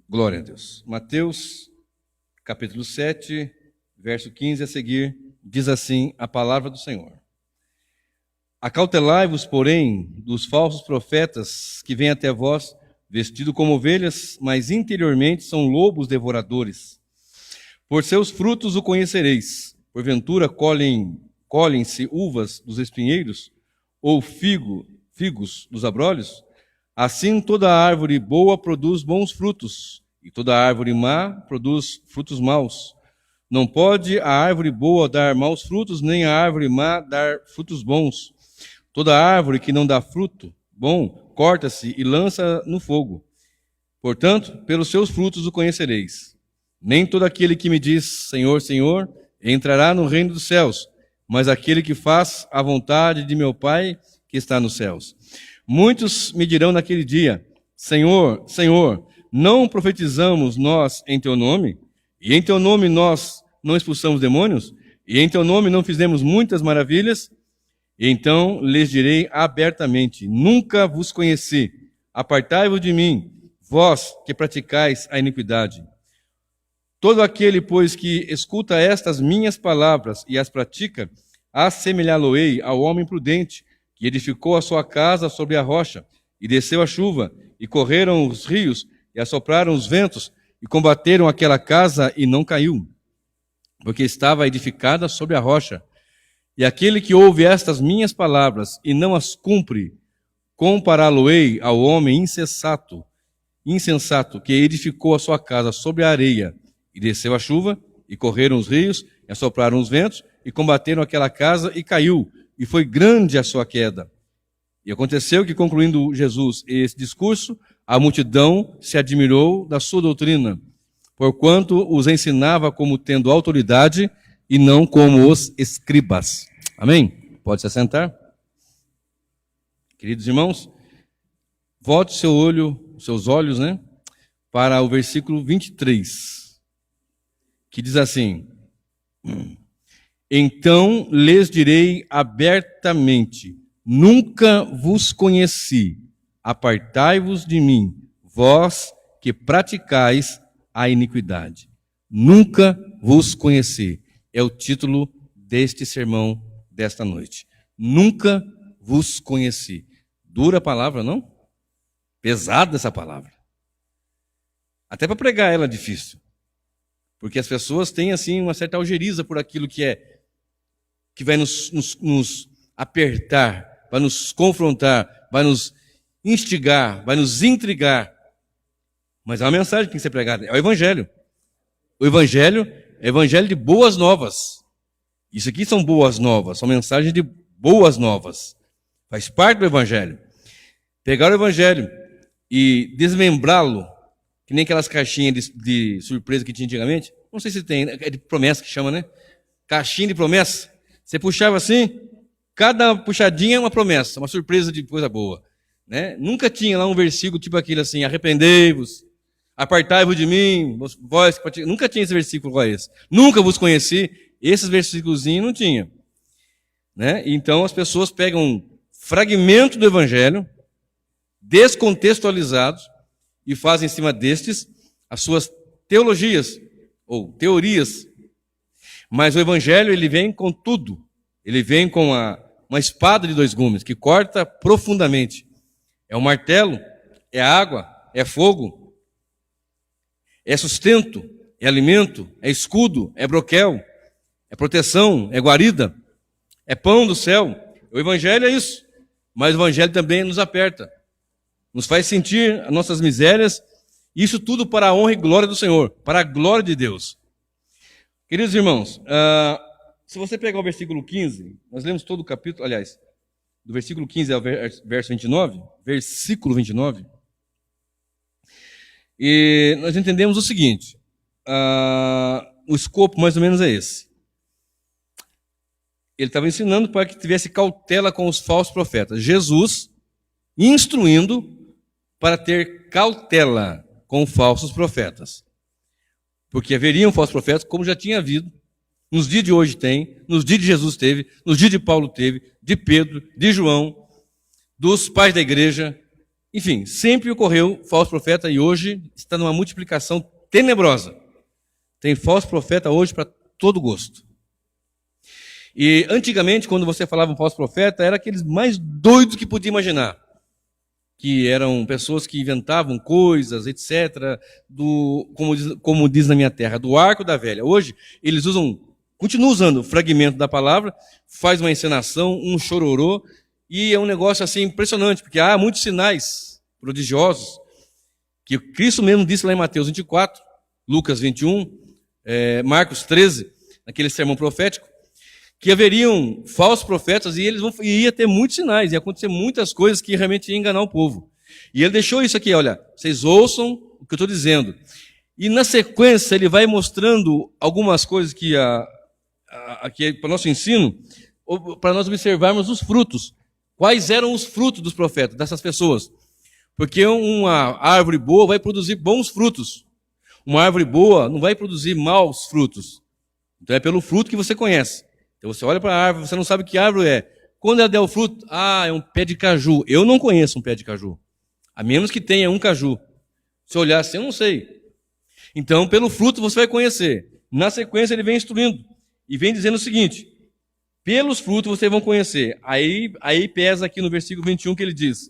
Glória a Deus. Mateus, capítulo 7, verso 15 a seguir, diz assim a palavra do Senhor. Acautelai-vos, porém, dos falsos profetas que vêm até vós, vestidos como ovelhas, mas interiormente são lobos devoradores. Por seus frutos o conhecereis. Porventura colhem-se uvas dos espinheiros, ou figos dos abrolhos? Assim toda árvore boa produz bons frutos, e toda árvore má produz frutos maus. Não pode a árvore boa dar maus frutos, nem a árvore má dar frutos bons. Toda árvore que não dá fruto bom, corta-se e lança no fogo. Portanto, pelos seus frutos o conhecereis. Nem todo aquele que me diz, Senhor, Senhor, entrará no reino dos céus, mas aquele que faz a vontade de meu Pai que está nos céus. Muitos me dirão naquele dia, Senhor, Senhor, não profetizamos nós em teu nome? E em teu nome nós não expulsamos demônios? E em teu nome não fizemos muitas maravilhas? E então lhes direi abertamente, nunca vos conheci, apartai-vos de mim, vós que praticais a iniquidade. Todo aquele, pois, que escuta estas minhas palavras e as pratica, assemelhá-lo-ei ao homem prudente, que edificou a sua casa sobre a rocha, e desceu a chuva, e correram os rios, e assopraram os ventos, e combateram aquela casa, e não caiu, porque estava edificada sobre a rocha. E aquele que ouve estas minhas palavras, e não as cumpre, compará-lo-ei ao homem insensato, que edificou a sua casa sobre a areia, e desceu a chuva, e correram os rios, e assopraram os ventos, e combateram aquela casa, e caiu, e foi grande a sua queda. E aconteceu que, concluindo Jesus esse discurso, a multidão se admirou da sua doutrina, porquanto os ensinava como tendo autoridade e não como os escribas. Amém? Pode se assentar. Queridos irmãos, volte seus olhos, para o versículo 23, que diz assim: Então lhes direi abertamente, nunca vos conheci, apartai-vos de mim, vós que praticais a iniquidade. Nunca vos conheci, é o título deste sermão desta noite. Nunca vos conheci. Dura a palavra, não? Pesada essa palavra. Até para pregar ela é difícil. Porque as pessoas têm assim uma certa algeriza por aquilo que vai nos apertar, vai nos confrontar, vai nos instigar, vai nos intrigar. Mas é uma mensagem que tem que ser pregada, é o Evangelho. O Evangelho é o Evangelho de boas novas. Isso aqui são boas novas, são mensagens de boas novas. Faz parte do Evangelho. Pegar o Evangelho e desmembrá-lo, que nem aquelas caixinhas de surpresa que tinha antigamente. Não sei se tem, é de promessa que chama, Caixinha de promessa. Você puxava assim, cada puxadinha é uma promessa, uma surpresa de coisa boa. Nunca tinha lá um versículo tipo aquele assim, arrependei-vos, apartai-vos de mim, vós que praticais. Nunca tinha esse versículo igual a esse. Nunca vos conheci. Esses versículos não tinha. Então as pessoas pegam um fragmento do Evangelho, descontextualizados, e fazem em cima destes as suas teologias, ou teorias. Mas o Evangelho, ele vem com tudo. Ele vem com uma espada de dois gumes, que corta profundamente. É um martelo, é água, é fogo, é sustento, é alimento, é escudo, é broquel, é proteção, é guarida, é pão do céu. O Evangelho é isso. Mas o Evangelho também nos aperta. Nos faz sentir as nossas misérias, isso tudo para a honra e glória do Senhor, para a glória de Deus. Queridos irmãos, se você pegar o versículo 15, nós lemos todo o capítulo, aliás, do versículo 15 ao verso 29, versículo 29, e nós entendemos o seguinte, o escopo mais ou menos é esse. Ele estava ensinando para que tivesse cautela com os falsos profetas. Jesus instruindo para ter cautela com falsos profetas. Porque haveriam falsos profetas, como já tinha havido. Nos dias de hoje tem, nos dias de Jesus teve, nos dias de Paulo teve, de Pedro, de João, dos pais da igreja, Enfim, sempre ocorreu falso profeta e hoje está numa multiplicação tenebrosa. Tem falso profeta hoje para todo gosto. E antigamente, quando você falava um falso profeta, era aqueles mais doidos que podia imaginar. Que eram pessoas que inventavam coisas, etc., como diz na minha terra, do arco da velha. Hoje, eles continuam usando o fragmento da palavra, faz uma encenação, um chororô, e é um negócio assim impressionante, porque há muitos sinais prodigiosos, que Cristo mesmo disse lá em Mateus 24, Lucas 21, Marcos 13, naquele sermão profético, que haveriam falsos profetas e ia ter muitos sinais, ia acontecer muitas coisas que realmente iam enganar o povo. E ele deixou isso aqui, olha, vocês ouçam o que eu estou dizendo. E na sequência ele vai mostrando algumas coisas que para o nosso ensino, para nós observarmos os frutos. Quais eram os frutos dos profetas, dessas pessoas? Porque uma árvore boa vai produzir bons frutos. Uma árvore boa não vai produzir maus frutos. Então é pelo fruto que você conhece. Então você olha para a árvore, você não sabe que árvore é. Quando ela der o fruto, é um pé de caju. Eu não conheço um pé de caju. A menos que tenha um caju. Se eu olhar assim, eu não sei. Então, pelo fruto você vai conhecer. Na sequência, ele vem instruindo. E vem dizendo o seguinte: pelos frutos vocês vão conhecer. Aí pesa aqui no versículo 21 que ele diz: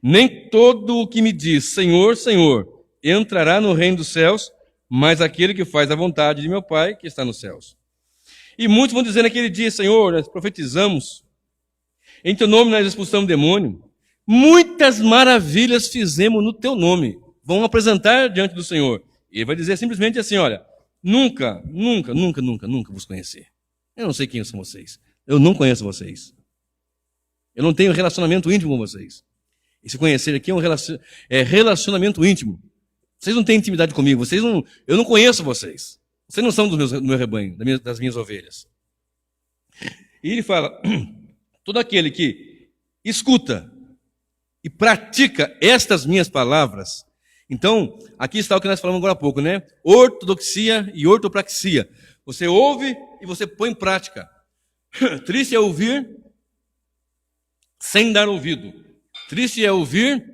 nem todo o que me diz Senhor, Senhor, entrará no reino dos céus, mas aquele que faz a vontade de meu Pai que está nos céus. E muitos vão dizer naquele dia: Senhor, nós profetizamos, em teu nome nós expulsamos demônio, muitas maravilhas fizemos no teu nome. Vão apresentar diante do Senhor. E ele vai dizer simplesmente assim: olha, nunca vos conheci. Eu não sei quem são vocês. Eu não conheço vocês. Eu não tenho relacionamento íntimo com vocês. Esse conhecer aqui é um relacionamento íntimo. Vocês não têm intimidade comigo. Eu não conheço vocês. Vocês não são do meu rebanho, das minhas ovelhas. E ele fala: todo aquele que escuta e pratica estas minhas palavras. Então, aqui está o que nós falamos agora há pouco, né? Ortodoxia e ortopraxia. Você ouve e você põe em prática. Triste é ouvir sem dar ouvido. Triste é ouvir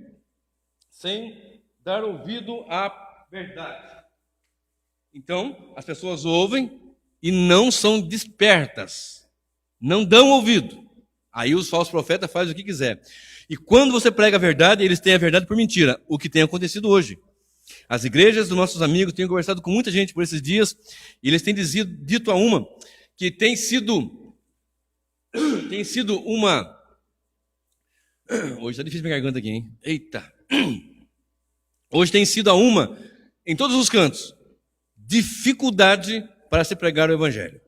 sem dar ouvido à verdade. Então, as pessoas ouvem e não são despertas. Não dão ouvido. Aí os falsos profetas fazem o que quiser. E quando você prega a verdade, eles têm a verdade por mentira. O que tem acontecido hoje. As igrejas dos nossos amigos, tenho conversado com muita gente por esses dias, e eles têm dito a uma que tem sido uma... Hoje está difícil minha garganta aqui, hein? Eita! Hoje tem sido em todos os cantos, dificuldade para se pregar o evangelho.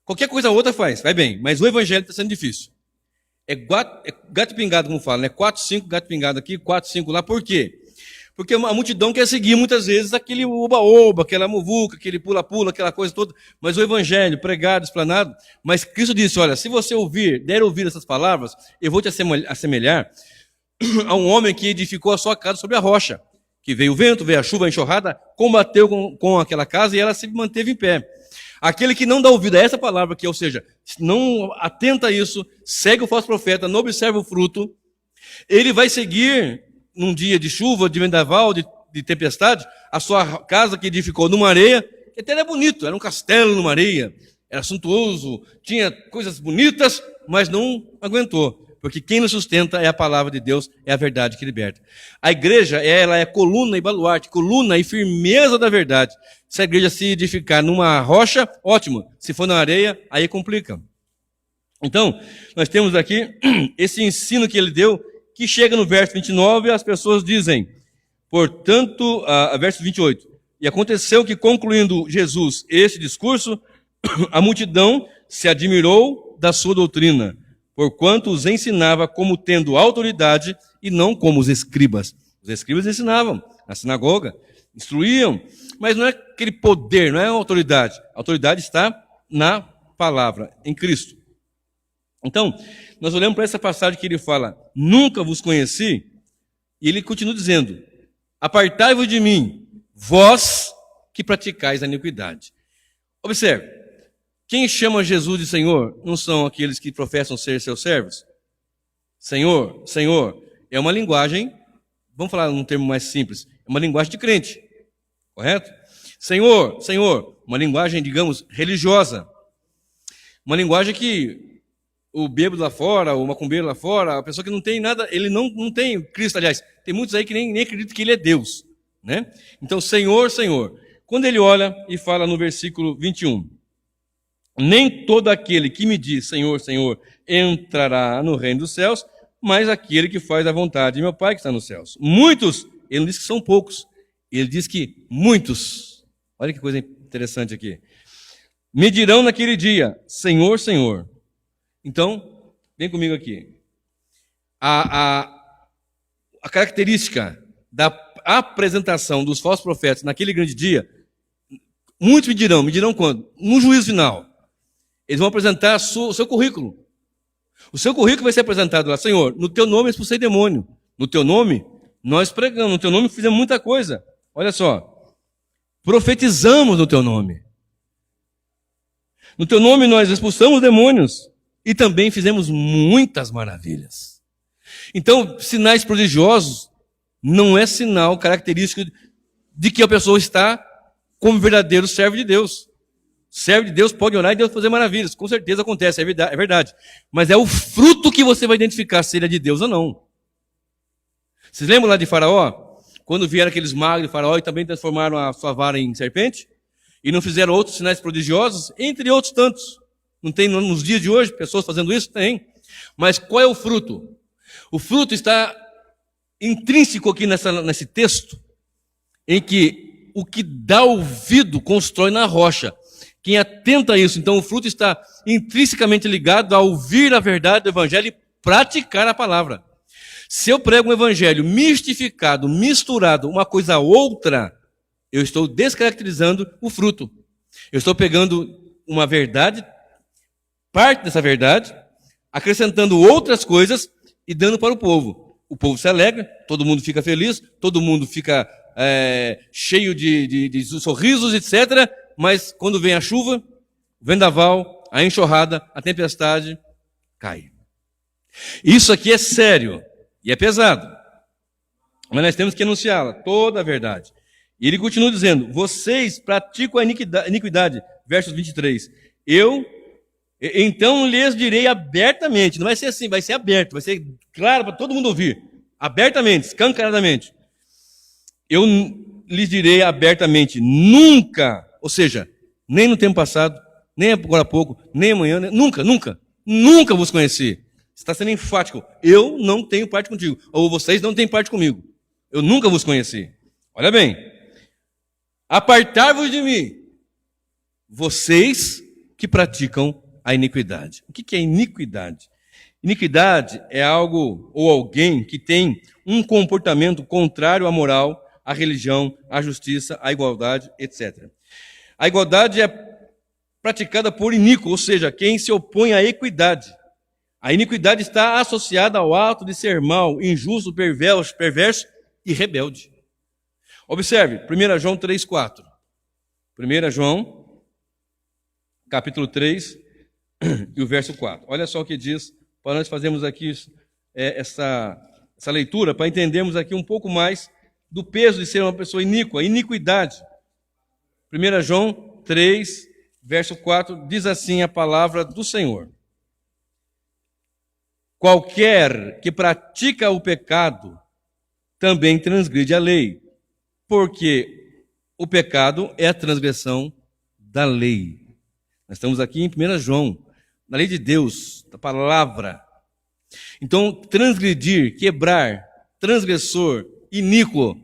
Qualquer coisa outra faz, vai bem, mas o evangelho está sendo difícil. É gato pingado, como fala, né? 4, 5 gato pingado aqui, 4, 5 lá. Por quê? Porque a multidão quer seguir muitas vezes aquele oba-oba, aquela muvuca, aquele pula-pula, aquela coisa toda. Mas o evangelho pregado, explanado. Mas Cristo disse: olha, se você der ouvir essas palavras, eu vou te assemelhar a um homem que edificou a sua casa sobre a rocha. Que veio o vento, veio a chuva, a enxurrada, combateu com aquela casa e ela se manteve em pé. Aquele que não dá ouvido a essa palavra, ou seja, não atenta a isso, segue o falso profeta, não observa o fruto, ele vai seguir num dia de chuva, de vendaval, de tempestade, a sua casa que edificou numa areia, que até era bonito, era um castelo numa areia, era suntuoso, tinha coisas bonitas, mas não aguentou. Porque quem nos sustenta é a palavra de Deus, é a verdade que liberta. A igreja, ela é coluna e baluarte, coluna e firmeza da verdade. Se a igreja se edificar numa rocha, ótimo. Se for na areia, aí complica. Então, nós temos aqui esse ensino que ele deu, que chega no verso 29 e as pessoas dizem, portanto, verso 28, e aconteceu que, concluindo Jesus esse discurso, a multidão se admirou da sua doutrina, porquanto os ensinava como tendo autoridade e não como os escribas. Os escribas ensinavam na sinagoga, instruíam, mas não é aquele poder, não é a autoridade. A autoridade está na palavra, em Cristo. Então, nós olhamos para essa passagem que ele fala, nunca vos conheci, e ele continua dizendo, apartai-vos de mim, vós que praticais a iniquidade. Observe, quem chama Jesus de Senhor não são aqueles que professam ser seus servos? Senhor, Senhor, é uma linguagem vamos falar num termo mais simples, é uma linguagem de crente, correto? Senhor, Senhor, uma linguagem, digamos, religiosa. Uma linguagem que o bêbado lá fora, o macumbeiro lá fora, a pessoa que não tem nada, ele não tem Cristo, aliás, tem muitos aí que nem acreditam que ele é Deus, né? Então, Senhor, Senhor. Quando ele olha e fala no versículo 21, nem todo aquele que me diz Senhor, Senhor, entrará no reino dos céus, mas aquele que faz a vontade de meu Pai que está nos céus. Muitos, ele não diz que são poucos, ele diz que muitos. Olha que coisa interessante aqui. Me dirão naquele dia, Senhor, Senhor. Então, vem comigo aqui. A característica da apresentação dos falsos profetas naquele grande dia, muitos me dirão quando? No juízo final. Eles vão apresentar o seu currículo. O seu currículo vai ser apresentado lá. Senhor, no teu nome eu expulsei demônio. No teu nome nós pregamos. No teu nome fizemos muita coisa. Olha só. Profetizamos no teu nome. No teu nome nós expulsamos demônios. E também fizemos muitas maravilhas. Então, sinais prodigiosos não é sinal característico de que a pessoa está como verdadeiro servo de Deus. Servo de Deus pode orar e Deus fazer maravilhas. Com certeza acontece, é verdade. Mas é o fruto que você vai identificar se ele é de Deus ou não. Vocês lembram lá de Faraó? Quando vieram aqueles magos de Faraó e também transformaram a sua vara em serpente? E não fizeram outros sinais prodigiosos? Entre outros tantos. Não tem nos dias de hoje pessoas fazendo isso? Tem. Mas qual é o fruto? O fruto está intrínseco aqui nesse texto, em que o que dá ouvido constrói na rocha. Quem atenta a isso, então o fruto está intrinsecamente ligado a ouvir a verdade do evangelho e praticar a palavra. Se eu prego um evangelho mistificado, misturado, uma coisa a outra, eu estou descaracterizando o fruto. Eu estou pegando uma verdade, parte dessa verdade, acrescentando outras coisas e dando para o povo. O povo se alegra, todo mundo fica feliz, todo mundo fica cheio de sorrisos, etc., mas quando vem a chuva, o vendaval, a enxurrada, a tempestade, cai. Isso aqui é sério e é pesado. Mas nós temos que anunciá-la, toda a verdade. E ele continua dizendo, vocês praticam a iniquidade, versos 23. Então lhes direi abertamente, não vai ser assim, vai ser aberto, vai ser claro para todo mundo ouvir. Abertamente, escancaradamente. Eu lhes direi abertamente, nunca, ou seja, nem no tempo passado, nem agora há pouco, nem amanhã, nunca vos conheci. Você está sendo enfático. Eu não tenho parte contigo. Ou vocês não têm parte comigo. Eu nunca vos conheci. Olha bem. Apartai-vos de mim, vocês que praticam a iniquidade. O que é iniquidade? Iniquidade é algo ou alguém que tem um comportamento contrário à moral, à religião, à justiça, à igualdade, etc. A igualdade é praticada por iníquo, ou seja, quem se opõe à equidade. A iniquidade está associada ao ato de ser mau, injusto, perverso e rebelde. Observe, 1 João 3,4. 1 João, capítulo 3, e o verso 4. Olha só o que diz, para nós fazermos aqui essa leitura, para entendermos aqui um pouco mais do peso de ser uma pessoa iníqua, iniquidade. 1 João 3, verso 4, diz assim a palavra do Senhor. Qualquer que pratica o pecado também transgride a lei, porque o pecado é a transgressão da lei. Nós estamos aqui em 1 João, na lei de Deus, da palavra. Então, transgredir, quebrar, transgressor, iníquo,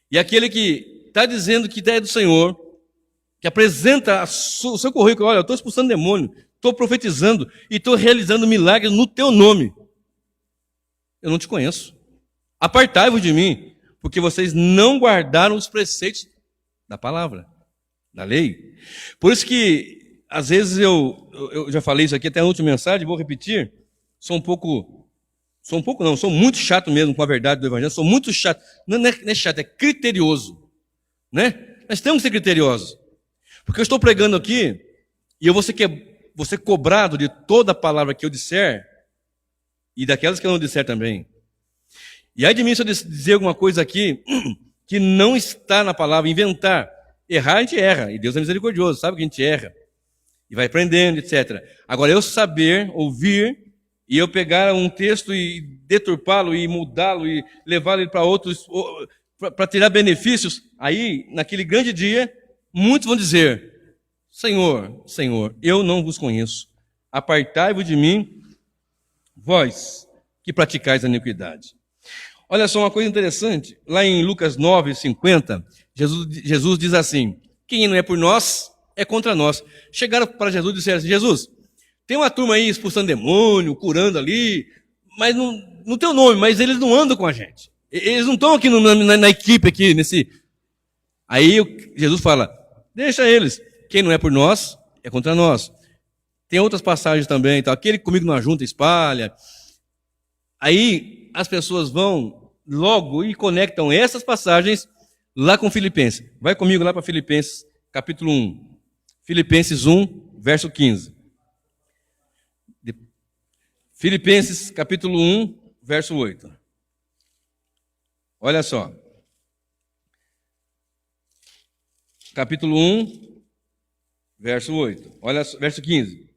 e aquele que está dizendo que é do Senhor, que apresenta o seu currículo, olha, eu estou expulsando demônio, estou profetizando e estou realizando milagres no teu nome. Eu não te conheço. Apartai-vos de mim, porque vocês não guardaram os preceitos da palavra, da lei. Por isso que, às vezes, eu já falei isso aqui até na última mensagem, vou repetir, sou muito chato mesmo com a verdade do evangelho, sou muito chato, não é chato, é criterioso, né? Nós temos que ser criteriosos, porque eu estou pregando aqui, e eu vou ser cobrado de toda a palavra que eu disser, e daquelas que eu não disser também. E aí de mim se eu dizer alguma coisa aqui que não está na palavra, inventar. Errar a gente erra, e Deus é misericordioso, sabe que a gente erra. E vai aprendendo, etc. Agora, eu saber, ouvir, e eu pegar um texto e deturpá-lo, e mudá-lo, e levá-lo para outros, para tirar benefícios, aí, naquele grande dia, muitos vão dizer, Senhor, Senhor, eu não vos conheço. Apartai-vos de mim, vós que praticais a iniquidade. Olha só uma coisa interessante, lá em Lucas 9:50, Jesus diz assim, quem não é por nós, é contra nós. Chegaram para Jesus e disseram assim, Jesus, tem uma turma aí expulsando demônio, curando ali, mas no teu nome, mas eles não andam com a gente. Eles não estão aqui na equipe, aqui, nesse... Aí Jesus fala, deixa eles, quem não é por nós, é contra nós. Tem outras passagens também, então, aquele que comigo não ajunta, espalha. Aí as pessoas vão logo e conectam essas passagens lá com Filipenses. Vai comigo lá para Filipenses, capítulo 1. Filipenses 1, verso 15. Filipenses, capítulo 1, verso 8. Olha só. Capítulo 1, verso 8. Olha só, verso 15.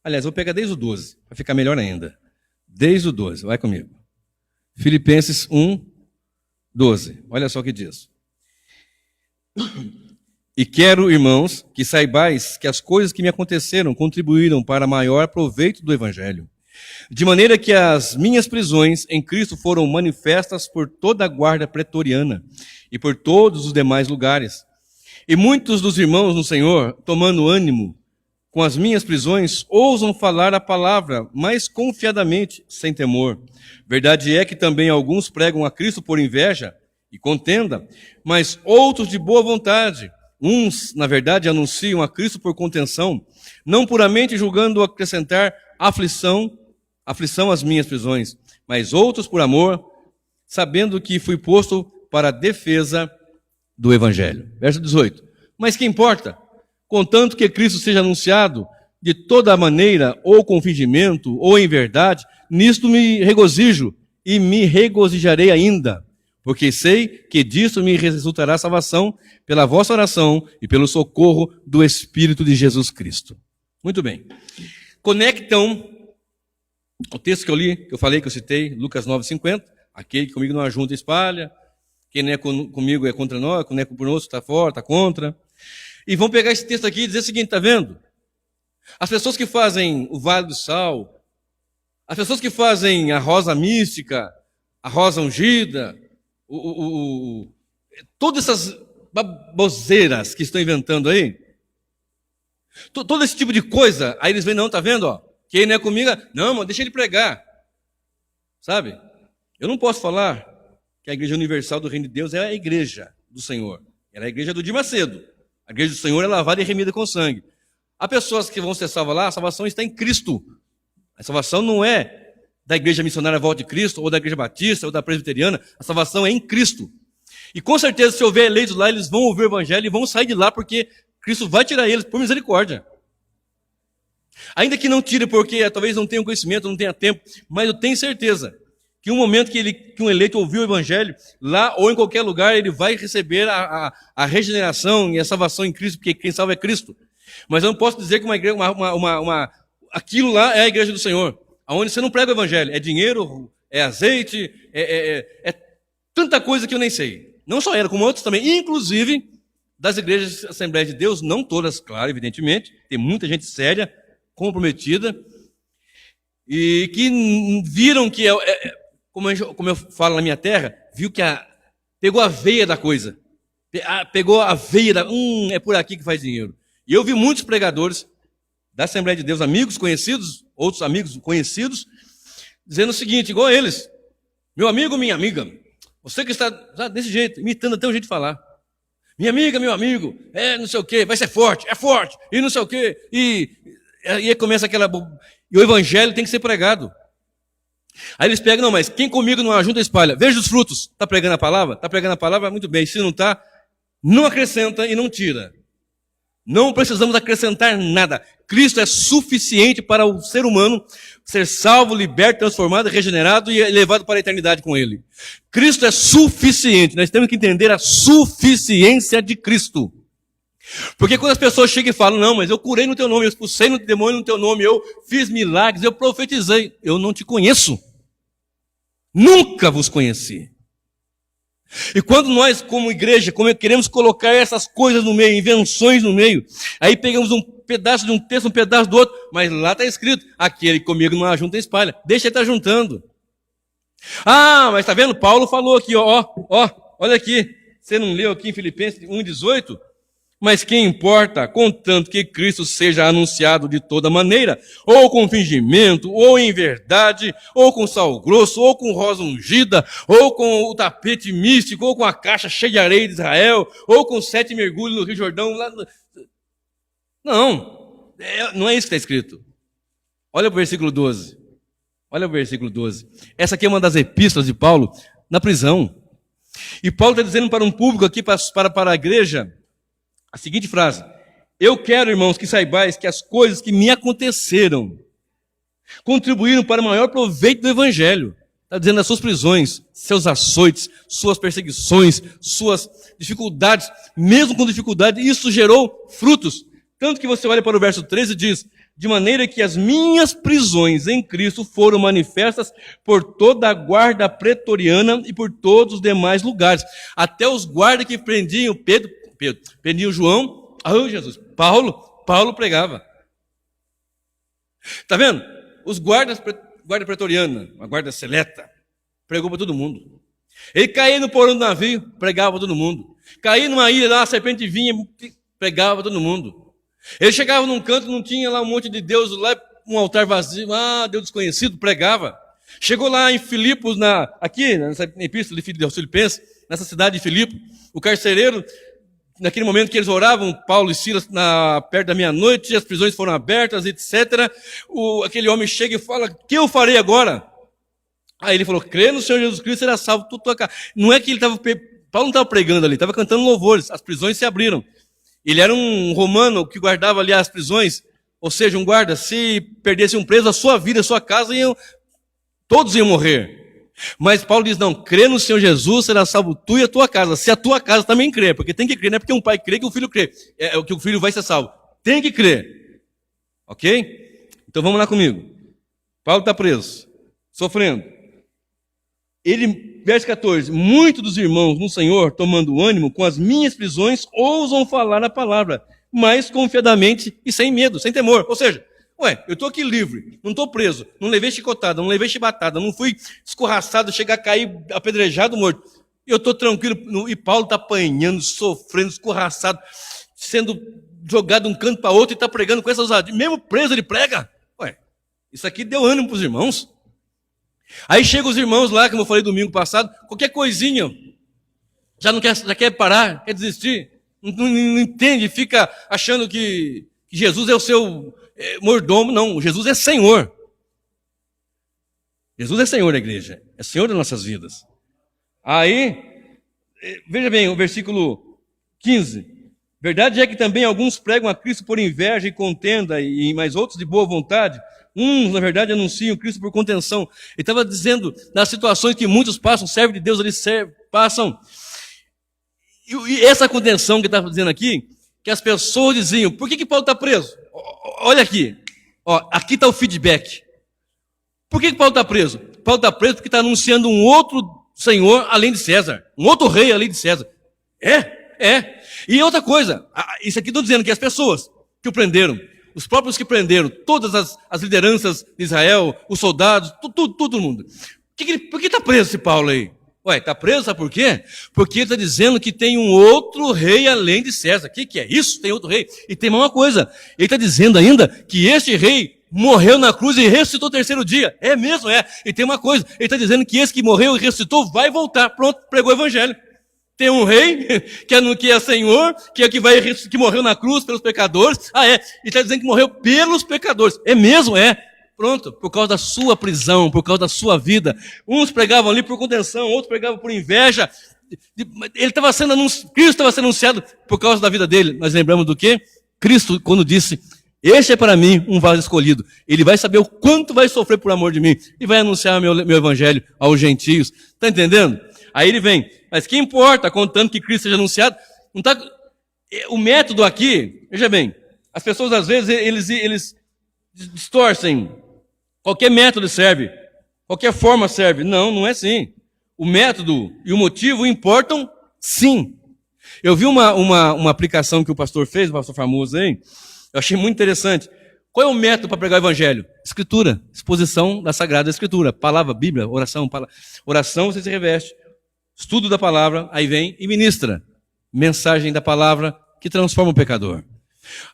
Aliás, vou pegar desde o 12, para ficar melhor ainda. Desde o 12, vai comigo. Filipenses 1, 12. Olha só o que diz. E quero, irmãos, que saibais que as coisas que me aconteceram contribuíram para maior proveito do Evangelho. De maneira que as minhas prisões em Cristo foram manifestas por toda a guarda pretoriana e por todos os demais lugares. E muitos dos irmãos no Senhor, tomando ânimo com as minhas prisões, ousam falar a palavra mais confiadamente, sem temor. Verdade é que também alguns pregam a Cristo por inveja e contenda, mas outros de boa vontade. Uns, na verdade, anunciam a Cristo por contenção, não puramente julgando acrescentar aflição às minhas prisões, mas outros por amor, sabendo que fui posto para a defesa do Evangelho. Verso 18. Mas que importa? Contanto que Cristo seja anunciado de toda maneira, ou com fingimento, ou em verdade, nisto me regozijo e me regozijarei ainda, porque sei que disso me resultará salvação pela vossa oração e pelo socorro do Espírito de Jesus Cristo. Muito bem. Conectam o texto que eu li, que eu falei, que eu citei, Lucas 9:50, aquele que comigo não ajunta e espalha, quem não é comigo é contra nós, quem não é por nós está fora, está contra. E vão pegar esse texto aqui e dizer o seguinte, está vendo? As pessoas que fazem o Vale do Sal, as pessoas que fazem a rosa mística, a rosa ungida, todas essas baboseiras que estão inventando aí, todo esse tipo de coisa, aí eles veem, não, está vendo? Ó, quem não é comigo, não, mas deixa ele pregar. Sabe? Eu não posso falar que a Igreja Universal do Reino de Deus é a igreja do Senhor. Ela é a igreja do Di Macedo. A igreja do Senhor é lavada e remida com sangue. Há pessoas que vão ser salvas lá, a salvação está em Cristo. A salvação não é da Igreja Missionária Volta de Cristo, ou da Igreja Batista, ou da Presbiteriana. A salvação é em Cristo. E com certeza, se houver eleitos lá, eles vão ouvir o Evangelho e vão sair de lá, porque Cristo vai tirar eles por misericórdia. Ainda que não tire, porque talvez não tenham conhecimento, não tenha tempo, mas eu tenho certeza que um momento que um eleito ouviu o Evangelho, lá ou em qualquer lugar, ele vai receber a regeneração e a salvação em Cristo, porque quem salva é Cristo. Mas eu não posso dizer que uma igreja, aquilo lá é a igreja do Senhor, onde você não prega o Evangelho, é dinheiro, é azeite, é tanta coisa que eu nem sei. Não só ela, como outros também, inclusive das igrejas de Assembleia de Deus, não todas, claro, evidentemente, tem muita gente séria, comprometida, e que viram que, como eu falo na minha terra, viu que pegou a veia da coisa, pegou a veia é por aqui que faz dinheiro. E eu vi muitos pregadores da Assembleia de Deus, amigos conhecidos, outros amigos conhecidos, dizendo o seguinte, igual a eles, meu amigo, minha amiga, você que está desse jeito, imitando até o jeito de falar. Minha amiga, meu amigo, não sei o quê, vai ser forte, é forte, e não sei o quê, e aí começa aquela... E o Evangelho tem que ser pregado. Aí eles pegam, não, mas quem comigo não ajunta, espalha. Veja os frutos. Está pregando a palavra? Está pregando a palavra? Muito bem. Se não está, não acrescenta e não tira. Não precisamos acrescentar nada. Cristo é suficiente para o ser humano, ser salvo, liberto, transformado, regenerado e levado para a eternidade com Ele. Cristo é suficiente. Nós temos que entender a suficiência de Cristo. Porque quando as pessoas chegam e falam, não, mas eu curei no teu nome, eu expulsei no demônio no teu nome, eu fiz milagres, eu profetizei. Eu não te conheço. Nunca vos conheci. E quando nós, como igreja, queremos colocar essas coisas no meio, invenções no meio, aí pegamos um pedaço de um texto, um pedaço do outro, mas lá está escrito, aquele que comigo não ajunta espalha. Deixa ele estar juntando. Ah, mas está vendo? Paulo falou aqui, olha aqui. Você não leu aqui em Filipenses 1,18? Mas quem importa, contanto que Cristo seja anunciado de toda maneira, ou com fingimento, ou em verdade, ou com sal grosso, ou com rosa ungida, ou com o tapete místico, ou com a caixa cheia de areia de Israel, ou com 7 mergulhos no Rio Jordão. Não é isso que está escrito. Olha o versículo 12. Olha o versículo 12. Essa aqui é uma das epístolas de Paulo na prisão. E Paulo está dizendo para um público aqui, para a igreja, a seguinte frase: eu quero, irmãos, que saibais que as coisas que me aconteceram contribuíram para o maior proveito do Evangelho. Está dizendo as suas prisões, seus açoites, suas perseguições, suas dificuldades, mesmo com dificuldade, isso gerou frutos. Tanto que você olha para o verso 13 e diz, de maneira que as minhas prisões em Cristo foram manifestas por toda a guarda pretoriana e por todos os demais lugares. Até os guardas que prendiam prendiam João, Jesus, Paulo pregava. Está vendo? Os guarda pretoriana, uma guarda seleta, pregou para todo mundo. Ele caía no porão do navio, pregava para todo mundo. Caía numa ilha lá, a serpente vinha, pregava para todo mundo. Ele chegava num canto, não tinha lá um monte de Deus, lá um altar vazio, Deus desconhecido, pregava. Chegou lá em Filipos, aqui, nessa epístola de Filipenses, nessa cidade de Filipos, o carcereiro, naquele momento que eles oravam, Paulo e Silas, perto da meia-noite, as prisões foram abertas, etc. Aquele homem chega e fala, o que eu farei agora? Aí ele falou, crê no Senhor Jesus Cristo, será salvo tudo tua casa. Não é que ele estava, Paulo não estava pregando ali, estava cantando louvores, as prisões se abriram. Ele era um romano que guardava ali as prisões, ou seja, um guarda, se perdesse um preso, a sua vida, a sua casa, todos iam morrer. Mas Paulo diz, não, crê no Senhor Jesus, será salvo tu e a tua casa. Se a tua casa também crê, porque tem que crer, não é porque um pai crê que o filho crê, é que o filho vai ser salvo. Tem que crer. Ok? Então vamos lá comigo. Paulo está preso, sofrendo. Verso 14, muitos dos irmãos no Senhor, tomando ânimo com as minhas prisões, ousam falar a palavra, mas confiadamente e sem medo, sem temor. Ou seja, eu estou aqui livre, não estou preso, não levei chicotada, não levei chibatada, não fui escorraçado, chegar a cair apedrejado, morto. Eu estou tranquilo, e Paulo está apanhando, sofrendo, escorraçado, sendo jogado de um canto para outro e está pregando com essa ousadia. Mesmo preso ele prega. Isso aqui deu ânimo para os irmãos. Aí chegam os irmãos lá, como eu falei domingo passado, qualquer coisinha, já quer parar, quer desistir, não entende, fica achando que Jesus é o seu mordomo. Não, Jesus é Senhor. Jesus é Senhor da igreja, é Senhor das nossas vidas. Aí, veja bem, o versículo 15. Verdade é que também alguns pregam a Cristo por inveja e contenda, e mais outros de boa vontade. Uns, na verdade, anunciam Cristo por contenção. Ele estava dizendo, nas situações que muitos passam, servos de Deus, eles passam. E essa contenção que ele estava dizendo aqui, que as pessoas diziam, por que Paulo está preso? Olha aqui, aqui está o feedback. Por que Paulo está preso? Paulo está preso porque está anunciando um outro Senhor além de César, um outro rei além de César. E outra coisa, isso aqui estou dizendo que as pessoas que o prenderam, os próprios que prenderam, todas as lideranças de Israel, os soldados, todo mundo. Por que está preso esse Paulo aí? Está preso, sabe por quê? Porque ele está dizendo que tem um outro rei além de César. O que é isso? Tem outro rei. E tem mais uma coisa, ele está dizendo ainda que este rei morreu na cruz e ressuscitou no terceiro dia. É mesmo, é. E tem uma coisa, ele está dizendo que esse que morreu e ressuscitou vai voltar. Pronto, pregou o evangelho. Tem um rei, que é Senhor, que morreu na cruz pelos pecadores. Ele está dizendo que morreu pelos pecadores. É mesmo, é. Pronto, por causa da sua prisão, por causa da sua vida. Uns pregavam ali por contenção, outros pregavam por inveja. Cristo estava sendo anunciado por causa da vida dele. Nós lembramos do quê? Cristo, quando disse, Esse é para mim um vaso escolhido. Ele vai saber o quanto vai sofrer por amor de mim e vai anunciar meu evangelho aos gentios. Está entendendo? Aí ele vem. Mas que importa, contando que Cristo seja anunciado? Não tá... O método aqui, veja bem, as pessoas às vezes eles distorcem. Qualquer método serve. Qualquer forma serve. Não, não é assim. O método e o motivo importam sim. Eu vi uma aplicação que o pastor fez, o pastor famoso aí, eu achei muito interessante. Qual é o método para pregar o evangelho? Escritura, exposição da Sagrada Escritura. Palavra, Bíblia, oração. Oração você se reveste. Estudo da palavra, aí vem e ministra. Mensagem da palavra que transforma o pecador.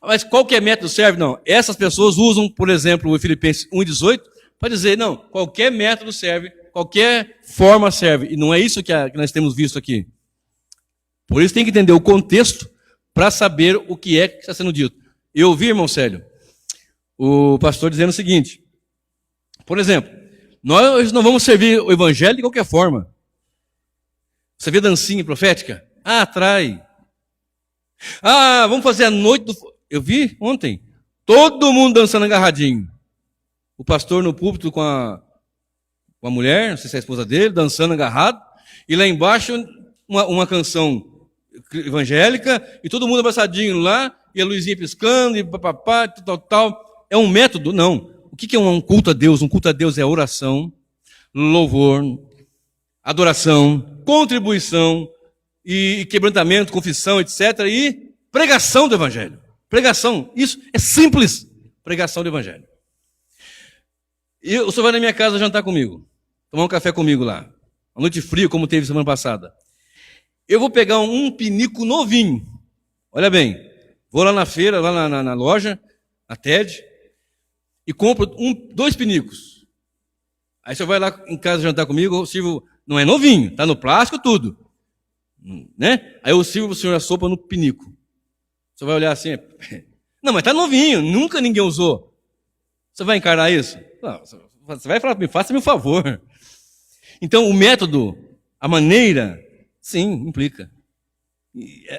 Mas qualquer método serve? Não. Essas pessoas usam, por exemplo, o Filipenses 1,18 para dizer, não, qualquer método serve, qualquer forma serve. E não é isso que nós temos visto aqui. Por isso tem que entender o contexto para saber o que é que está sendo dito. Eu ouvi, irmão Célio, o pastor dizendo o seguinte, por exemplo, nós não vamos servir o evangelho de qualquer forma. Você vê dancinha profética? Ah, atrai. Ah, vamos fazer a noite do... Eu vi ontem, todo mundo dançando agarradinho. O pastor no púlpito com a mulher, não sei se é a esposa dele, dançando agarrado, e lá embaixo uma canção evangélica, e todo mundo abraçadinho lá, e a luzinha piscando, e papapá, tal. É um método? Não. O que é um culto a Deus? Um culto a Deus é oração, louvor, adoração, contribuição, e quebrantamento, confissão, etc. E pregação do evangelho. Pregação, isso é simples. Pregação do evangelho. E o senhor vai na minha casa jantar comigo, tomar um café comigo lá. Uma noite fria, como teve semana passada. Eu vou pegar um pinico novinho. Olha bem, vou lá na feira, lá na loja, na TED, e compro 2 pinicos. Aí você vai lá em casa jantar comigo, eu sirvo, não é novinho, está no plástico tudo. Né? Aí eu sirvo o senhor a sopa no pinico. Você vai olhar assim, não, mas está novinho, nunca ninguém usou. Você vai encarar isso? Não, você vai falar para mim, faça-me um favor. Então, o método, a maneira, sim, implica.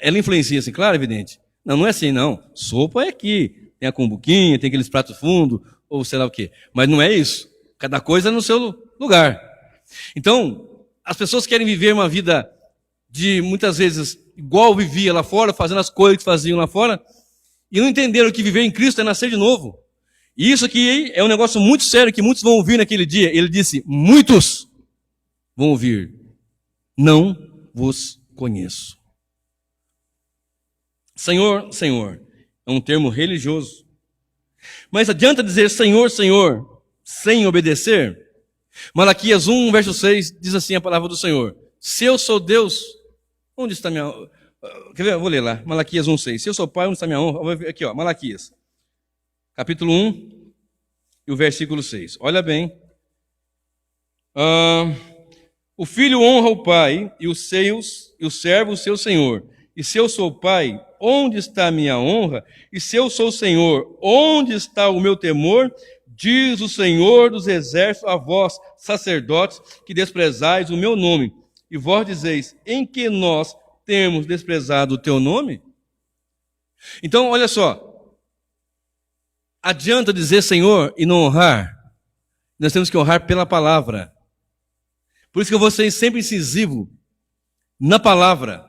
Ela influencia, assim, claro, evidente. Não, não é assim, não. Sopa é aqui. Tem a cumbuquinha, tem aqueles pratos fundos, ou sei lá o quê. Mas não é isso. Cada coisa no seu lugar. Então, as pessoas querem viver uma vida de, muitas vezes, igual vivia lá fora, fazendo as coisas que faziam lá fora, e não entenderam que viver em Cristo é nascer de novo. E isso aqui é um negócio muito sério que muitos vão ouvir naquele dia. Ele disse, muitos vão ouvir, não vos conheço. Senhor, Senhor, é um termo religioso. Mas adianta dizer Senhor, Senhor, sem obedecer? Malaquias 1, verso 6, diz assim a palavra do Senhor. Se eu sou Deus, onde está minha honra? Quer ver? Eu vou ler lá, Malaquias 1, 6. Se eu sou Pai, onde está minha honra? Aqui, ó, Malaquias. Capítulo 1 e o versículo 6. Olha bem. O filho honra o pai e o servo o seu senhor. E se eu sou pai, onde está a minha honra? E se eu sou senhor, onde está o meu temor? Diz o Senhor dos exércitos a vós, sacerdotes, que desprezais o meu nome. E vós dizeis, em que nós temos desprezado o teu nome? Então, olha só. Adianta dizer Senhor e não honrar? Nós temos que honrar pela palavra. Por isso que eu vou ser sempre incisivo na palavra.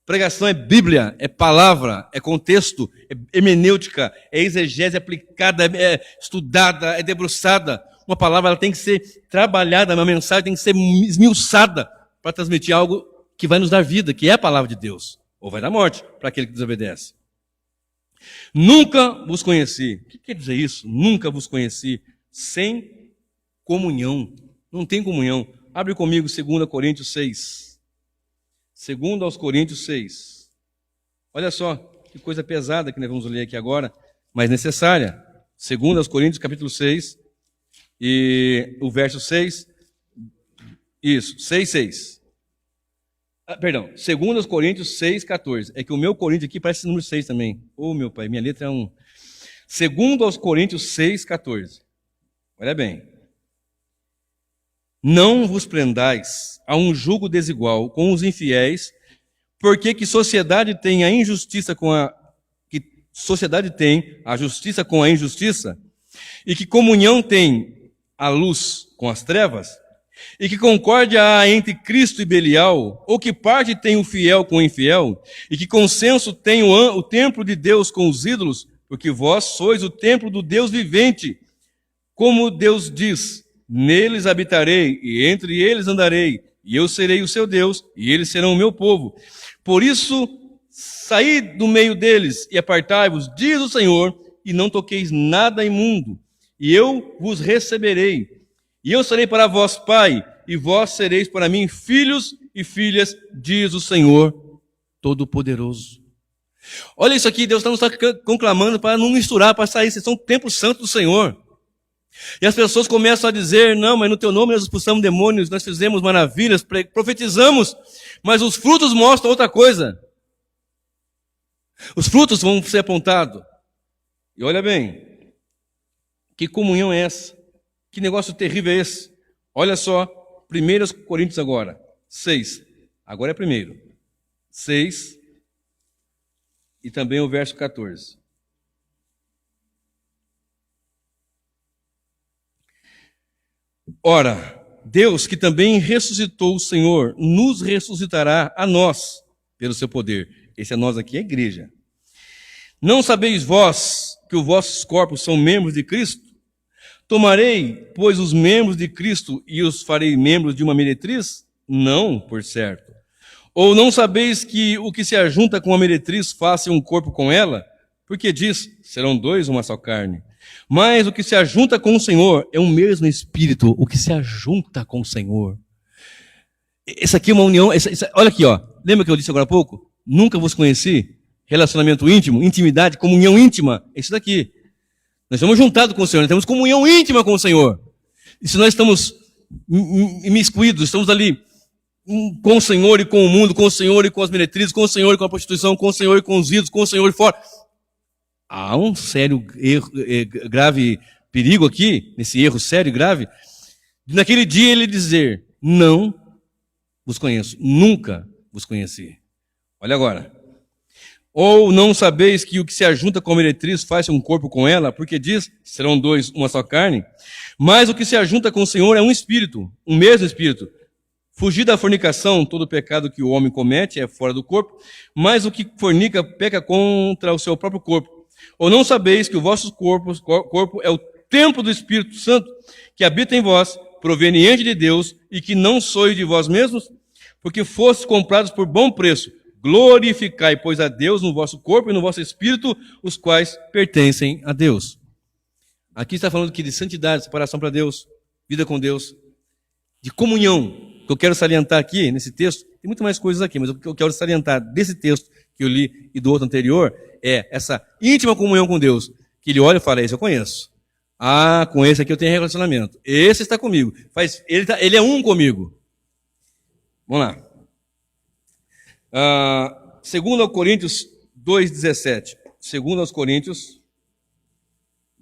Pregação é Bíblia, é palavra, é contexto, é hermenêutica, é exegese aplicada, é estudada, é debruçada. Uma palavra ela tem que ser trabalhada, uma mensagem tem que ser esmiuçada para transmitir algo que vai nos dar vida, que é a palavra de Deus. Ou vai dar morte para aquele que desobedece. Nunca vos conheci. O que quer dizer isso? Nunca vos conheci sem comunhão. Não tem comunhão. Abre comigo 2 Coríntios 6. 2 aos Coríntios 6. Olha só, que coisa pesada que nós vamos ler aqui agora, mas necessária. 2 aos Coríntios, capítulo 6, e o verso 6. Isso, 6, 6. Perdão, 2 Coríntios 6, 14. É que o meu Coríntios aqui parece número 6 também. Ô, meu pai, minha letra é 1. 2 Coríntios 6, 14. Olha bem. Não vos prendais a um jugo desigual com os infiéis, porque que sociedade tem a injustiça com a... sociedade tem a justiça com a injustiça? E que comunhão tem a luz com as trevas? E que concórdia há entre Cristo e Belial? Ou que parte tem o fiel com o infiel? E que consenso tem o templo de Deus com os ídolos? Porque vós sois o templo do Deus vivente. Como Deus diz, neles habitarei, e entre eles andarei, e eu serei o seu Deus, e eles serão o meu povo. Por isso, saí do meio deles e apartai-vos, diz o Senhor, e não toqueis nada imundo, e eu vos receberei. E eu serei para vós pai, e vós sereis para mim filhos e filhas, diz o Senhor Todo-Poderoso. Olha isso aqui, Deus está nos conclamando para não misturar, para sair, vocês são o templo santo do Senhor. E as pessoas começam a dizer, não, mas no teu nome nós expulsamos demônios, nós fizemos maravilhas, profetizamos, mas os frutos mostram outra coisa. Os frutos vão ser apontados. E olha bem, que comunhão é essa? Que negócio terrível é esse? Olha só, 1 Coríntios agora, 6. Agora é primeiro. 6 e também o verso 14. Ora, Deus, que também ressuscitou o Senhor, nos ressuscitará a nós, pelo seu poder. Esse a nós aqui é a igreja. Não sabeis vós que os vossos corpos são membros de Cristo? Tomarei, pois, os membros de Cristo e os farei membros de uma meretriz? Não, por certo. Ou não sabeis que o que se ajunta com a meretriz faça um corpo com ela? Porque diz, serão dois uma só carne. Mas o que se ajunta com o Senhor é o mesmo Espírito. O que se ajunta com o Senhor. Essa aqui é uma união. Olha aqui, ó. Lembra que eu disse agora há pouco? Nunca vos conheci. Relacionamento íntimo, intimidade, comunhão íntima. É isso daqui. Nós estamos juntados com o Senhor. Nós temos comunhão íntima com o Senhor. E se nós estamos imiscuídos, estamos ali com o Senhor e com o mundo, com o Senhor e com as meretrizes, com o Senhor e com a prostituição, com o Senhor e com os ídolos, com o Senhor e fora. Há um sério erro, grave perigo aqui, nesse erro sério e grave, de naquele dia ele dizer, não vos conheço, nunca vos conheci. Olha agora. Ou não sabeis que o que se ajunta com a meretriz faz um corpo com ela, porque diz, serão dois uma só carne, mas o que se ajunta com o Senhor é um espírito, um mesmo espírito. Fugir da fornicação, todo pecado que o homem comete é fora do corpo, mas o que fornica peca contra o seu próprio corpo. Ou não sabeis que o vosso corpo é o templo do Espírito Santo, que habita em vós, proveniente de Deus, e que não sois de vós mesmos, porque fostes comprados por bom preço. Glorificai, pois, a Deus no vosso corpo e no vosso espírito, os quais pertencem a Deus. Aqui está falando aqui de santidade, separação para Deus, vida com Deus, de comunhão. O que eu quero salientar aqui, nesse texto, tem muito mais coisas aqui, mas o que eu quero salientar desse texto que eu li e do outro anterior, é essa íntima comunhão com Deus, que ele olha e fala, esse eu conheço. Ah, com esse aqui eu tenho relacionamento. Esse está comigo. Ele é um comigo. Vamos lá. 2 Coríntios 2,17. 2 Coríntios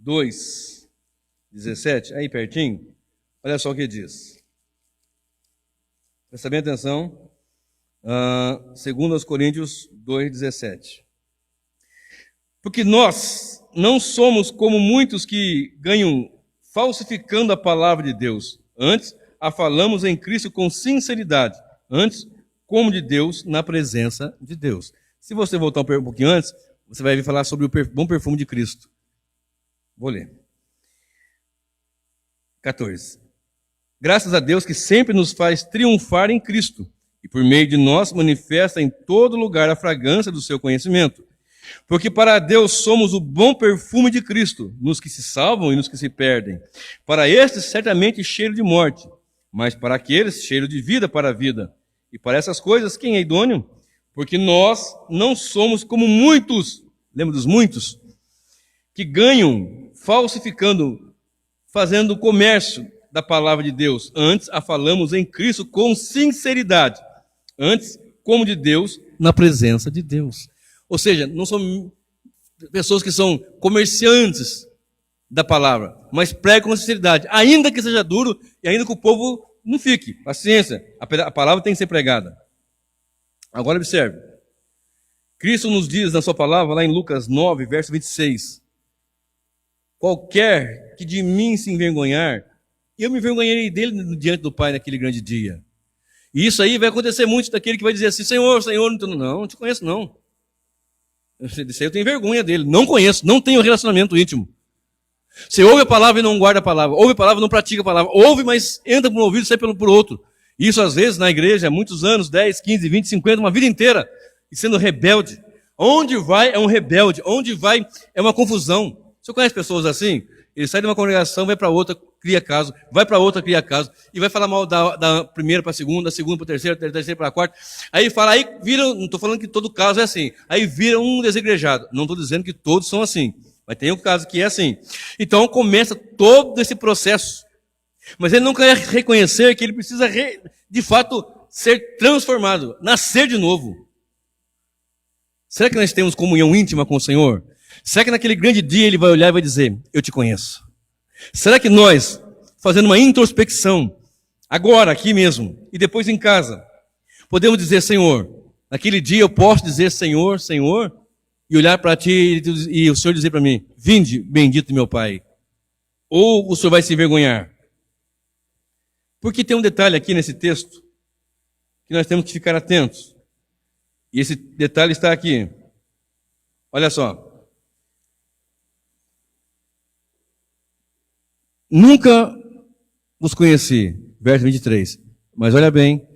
2,17. Aí pertinho. Olha só o que diz. Presta bem atenção. 2 Coríntios 2,17. Porque nós não somos como muitos que ganham falsificando a palavra de Deus. Antes, a falamos em Cristo com sinceridade. Antes, como de Deus, na presença de Deus. Se você voltar um pouquinho antes, você vai vir falar sobre o bom perfume de Cristo. Vou ler. 14. Graças a Deus que sempre nos faz triunfar em Cristo, e por meio de nós manifesta em todo lugar a fragrância do seu conhecimento. Porque para Deus somos o bom perfume de Cristo, nos que se salvam e nos que se perdem. Para estes, certamente cheiro de morte, mas para aqueles, cheiro de vida para a vida. E para essas coisas, quem é idôneo? Porque nós não somos como muitos, lembra dos muitos? Que ganham falsificando, fazendo comércio da palavra de Deus. Antes, a falamos em Cristo com sinceridade. Antes, como de Deus, na presença de Deus. Ou seja, não são pessoas que são comerciantes da palavra, mas pregam com sinceridade, ainda que seja duro e ainda que o povo não fique. Paciência, a palavra tem que ser pregada. Agora observe. Cristo nos diz na sua palavra, lá em Lucas 9, verso 26, qualquer que de mim se envergonhar, eu me envergonharei dele diante do Pai naquele grande dia. E isso aí vai acontecer muito daquele que vai dizer assim, Senhor, Senhor, não te conheço não. Isso aí eu tenho vergonha dele, não conheço, não tenho relacionamento íntimo. Você ouve a palavra e não guarda a palavra, ouve a palavra e não pratica a palavra, ouve, mas entra por um ouvido e sai por outro. Isso às vezes na igreja, há muitos anos, 10, 15, 20, 50, uma vida inteira, e sendo rebelde. Onde vai é um rebelde, onde vai é uma confusão. Você conhece pessoas assim? Ele sai de uma congregação, vai para outra, cria caso, vai para outra, cria caso, e vai falar mal da primeira para a segunda para a terceira, da terceira para a quarta. Aí fala, aí vira, não estou falando que todo caso é assim, aí vira um desigrejado. Não estou dizendo que todos são assim, mas tem um caso que é assim. Então começa todo esse processo. Mas ele não quer reconhecer que ele precisa, de fato, ser transformado, nascer de novo. Será que nós temos comunhão íntima com o Senhor? Será que naquele grande dia ele vai olhar e vai dizer, eu te conheço? Será que nós, fazendo uma introspecção, agora, aqui mesmo, e depois em casa, podemos dizer, Senhor, naquele dia eu posso dizer, Senhor, Senhor, e olhar para ti e o Senhor dizer para mim, vinde, bendito meu Pai. Ou o Senhor vai se envergonhar? Porque tem um detalhe aqui nesse texto, que nós temos que ficar atentos. E esse detalhe está aqui. Olha só. Nunca vos conheci, verso 23. Mas olha bem,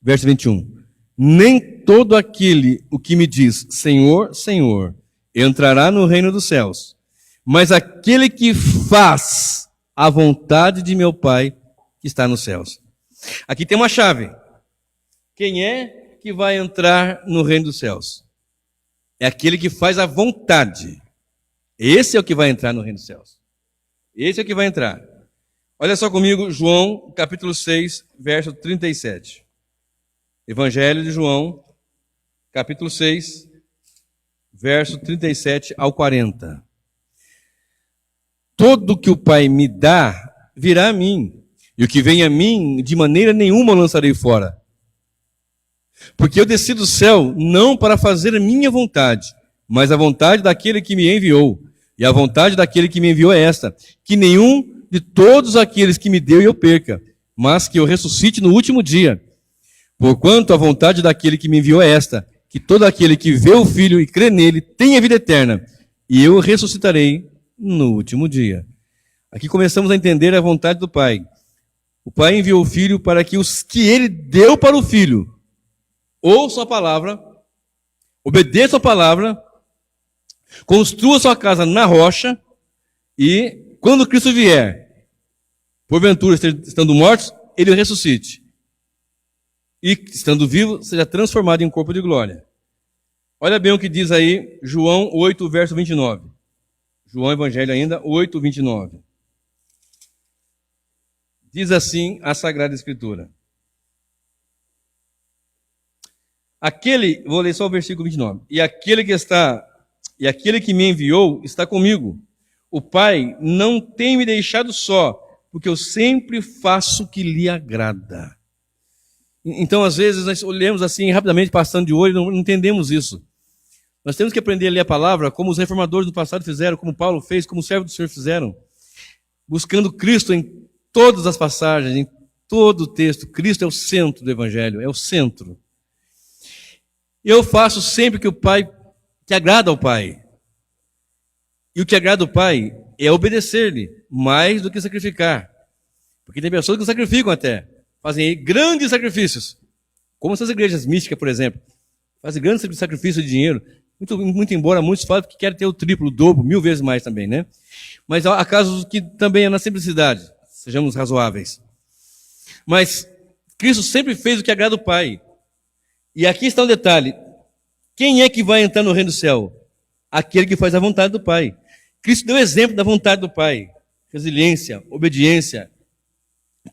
verso 21. Nem todo aquele o que me diz, Senhor, Senhor, entrará no reino dos céus, mas aquele que faz a vontade de meu Pai que está nos céus. Aqui tem uma chave. Quem é que vai entrar no reino dos céus? É aquele que faz a vontade. Esse é o que vai entrar no reino dos céus. Esse é o que vai entrar. Olha só comigo, João, capítulo 6, verso 37. Evangelho de João, capítulo 6, verso 37 ao 40. Todo que o Pai me dá, virá a mim. E o que vem a mim, de maneira nenhuma lançarei fora. Porque eu desci do céu não para fazer a minha vontade, mas a vontade daquele que me enviou. E a vontade daquele que me enviou é esta, que nenhum de todos aqueles que me deu eu perca, mas que eu ressuscite no último dia. Porquanto a vontade daquele que me enviou é esta, que todo aquele que vê o Filho e crê nele tenha vida eterna, e eu ressuscitarei no último dia. Aqui começamos a entender a vontade do Pai. O Pai enviou o Filho para que os que ele deu para o Filho ouçam a palavra, obedeçam a palavra, construa sua casa na rocha e, quando Cristo vier, porventura estando mortos, ele ressuscite. E, estando vivo, seja transformado em um corpo de glória. Olha bem o que diz aí João 8, verso 29. João Evangelho ainda, 8, 29. Diz assim a Sagrada Escritura. Vou ler só o versículo 29. E aquele que me enviou está comigo. O Pai não tem me deixado só, porque eu sempre faço o que lhe agrada. Então, às vezes, nós olhamos assim, rapidamente, passando de olho, e não entendemos isso. Nós temos que aprender a ler a palavra como os reformadores do passado fizeram, como Paulo fez, como os servos do Senhor fizeram. Buscando Cristo em todas as passagens, em todo o texto. Cristo é o centro do Evangelho, é o centro. Eu faço sempre que agrada ao Pai. E o que agrada ao Pai é obedecer-lhe, mais do que sacrificar. Porque tem pessoas que sacrificam até. Fazem grandes sacrifícios. Como essas igrejas místicas, por exemplo. Fazem grandes sacrifícios de dinheiro. Muito embora muitos falem que querem ter o triplo, o dobro, 1000 vezes mais também, né? Mas há casos que também é na simplicidade. Sejamos razoáveis. Mas Cristo sempre fez o que agrada ao Pai. E aqui está um detalhe. Quem é que vai entrar no reino do céu? Aquele que faz a vontade do Pai. Cristo deu exemplo da vontade do Pai. Resiliência, obediência,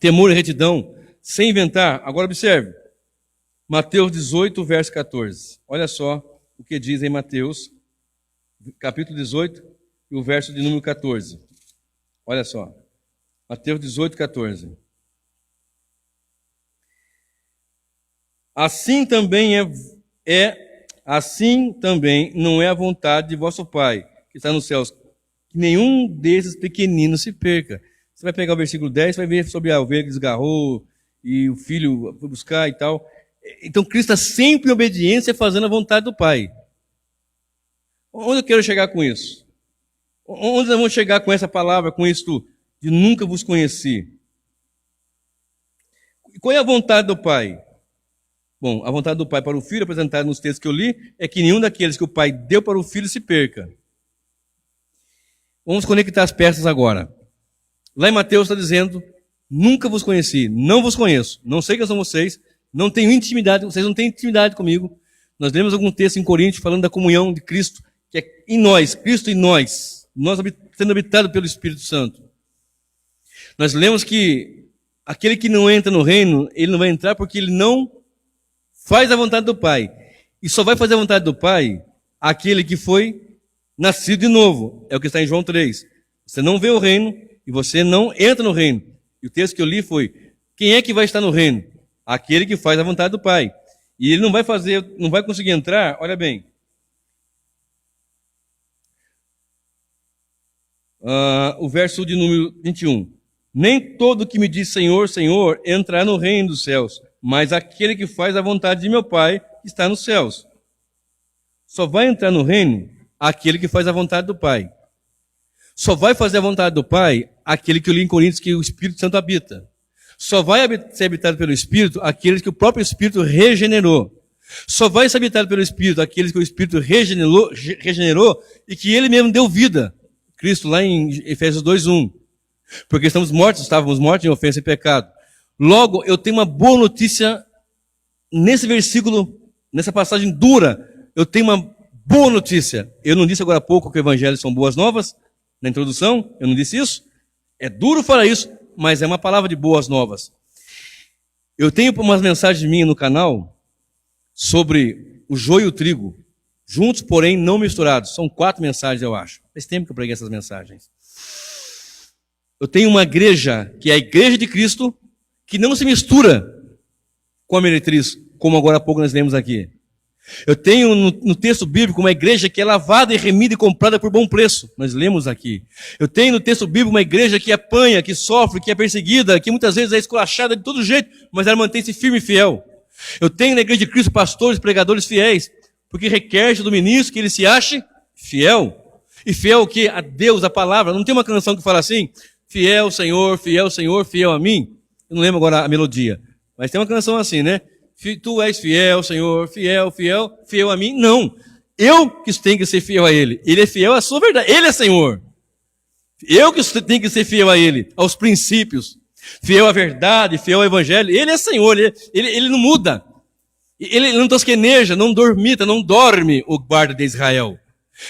temor e retidão, sem inventar. Agora observe. Mateus 18, verso 14. Olha só o que diz em Mateus, capítulo 18, e o verso de número 14. Olha só. Mateus 18, 14. Assim também assim também não é a vontade de vosso Pai, que está nos céus, que nenhum desses pequeninos se perca. Você vai pegar o versículo 10, vai ver sobre a ovelha que desgarrou e o filho foi buscar e tal. Então Cristo está sempre em obediência, fazendo a vontade do Pai. Onde eu quero chegar com isso? Onde nós vamos chegar com essa palavra, com isso de nunca vos conheci? Qual é a vontade do Pai? Bom, a vontade do Pai para o Filho, apresentada nos textos que eu li, é que nenhum daqueles que o Pai deu para o Filho se perca. Vamos conectar as peças agora. Lá em Mateus está dizendo, nunca vos conheci, não vos conheço, não sei quem são vocês, não tenho intimidade, vocês não têm intimidade comigo. Nós lemos algum texto em Coríntios falando da comunhão de Cristo, que é em nós, Cristo em nós sendo habitado pelo Espírito Santo. Nós lemos que aquele que não entra no reino, ele não vai entrar porque ele não faz a vontade do Pai. E só vai fazer a vontade do Pai aquele que foi nascido de novo. É o que está em João 3. Você não vê o reino e você não entra no reino. E o texto que eu li foi, quem é que vai estar no reino? Aquele que faz a vontade do Pai. E ele não vai conseguir entrar, olha bem. O verso de número 21. Nem todo que me diz Senhor, Senhor, entrará no reino dos céus, mas aquele que faz a vontade de meu Pai que está nos céus. Só vai entrar no reino aquele que faz a vontade do Pai. Só vai fazer a vontade do Pai aquele que eu li em Coríntios que o Espírito Santo habita. Só vai ser habitado pelo Espírito aqueles que o próprio Espírito regenerou. Só vai ser habitado pelo Espírito aqueles que o Espírito regenerou e que ele mesmo deu vida. Cristo lá em Efésios 2:1. Porque estávamos mortos em ofensa e pecado. Logo, eu tenho uma boa notícia nesse versículo, nessa passagem dura. Eu tenho uma boa notícia. Eu não disse agora há pouco que o Evangelho são boas novas? Na introdução, eu não disse isso? É duro falar isso, mas é uma palavra de boas novas. Eu tenho umas mensagens minhas no canal sobre o joio e o trigo, juntos, porém não misturados. São 4 mensagens, eu acho. Faz tempo que eu preguei essas mensagens. Eu tenho uma igreja, que é a Igreja de Cristo, que não se mistura com a meretriz, como agora há pouco nós lemos aqui. Eu tenho no texto bíblico uma igreja que é lavada e remida e comprada por bom preço. Nós lemos aqui. Eu tenho no texto bíblico uma igreja que apanha, que sofre, que é perseguida, que muitas vezes é esculachada de todo jeito, mas ela mantém-se firme e fiel. Eu tenho na Igreja de Cristo pastores, pregadores fiéis, porque requer do ministro que ele se ache fiel. E fiel o quê? A Deus, a palavra. Não tem uma canção que fala assim, fiel Senhor, fiel a mim. Eu não lembro agora a melodia, mas tem uma canção assim, né? Tu és fiel, Senhor, fiel a mim. Não, eu que tenho que ser fiel a Ele. Ele é fiel à sua verdade, Ele é Senhor. Eu que tenho que ser fiel a Ele, aos princípios. Fiel à verdade, fiel ao Evangelho. Ele é Senhor, Ele não muda. Ele não tosqueneja, não dormita, não dorme o guarda de Israel.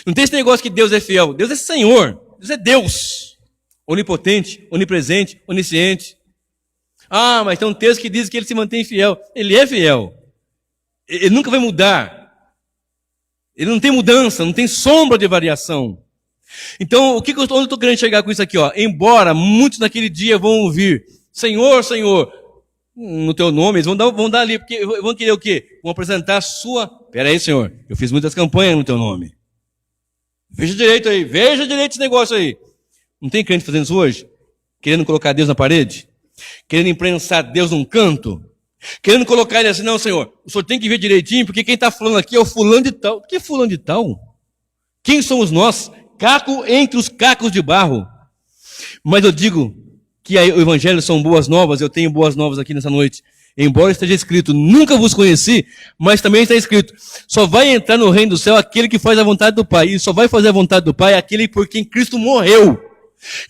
Não tem esse negócio que Deus é fiel. Deus é Senhor, Deus é Deus. Onipotente, onipresente, onisciente. Ah, mas tem um texto que diz que ele se mantém fiel. Ele é fiel. Ele nunca vai mudar. Ele não tem mudança, não tem sombra de variação. Então, onde eu estou querendo chegar com isso aqui? Ó? Embora muitos naquele dia vão ouvir, Senhor, Senhor, no teu nome, eles vão dar ali, porque vão querer o quê? Vão apresentar a sua... Pera aí, Senhor, eu fiz muitas campanhas no teu nome. Veja direito esse negócio aí. Não tem crente fazendo isso hoje? Querendo colocar Deus na parede? Querendo imprensar Deus num canto? Querendo colocar ele assim, não, Senhor, o Senhor tem que ver direitinho, porque quem está falando aqui é o fulano de tal. Que fulano de tal? Quem somos nós? Caco entre os cacos de barro. Mas eu digo que o Evangelho são boas novas, eu tenho boas novas aqui nessa noite. Embora esteja escrito, nunca vos conheci, mas também está escrito, só vai entrar no reino do céu aquele que faz a vontade do Pai. E só vai fazer a vontade do Pai aquele por quem Cristo morreu.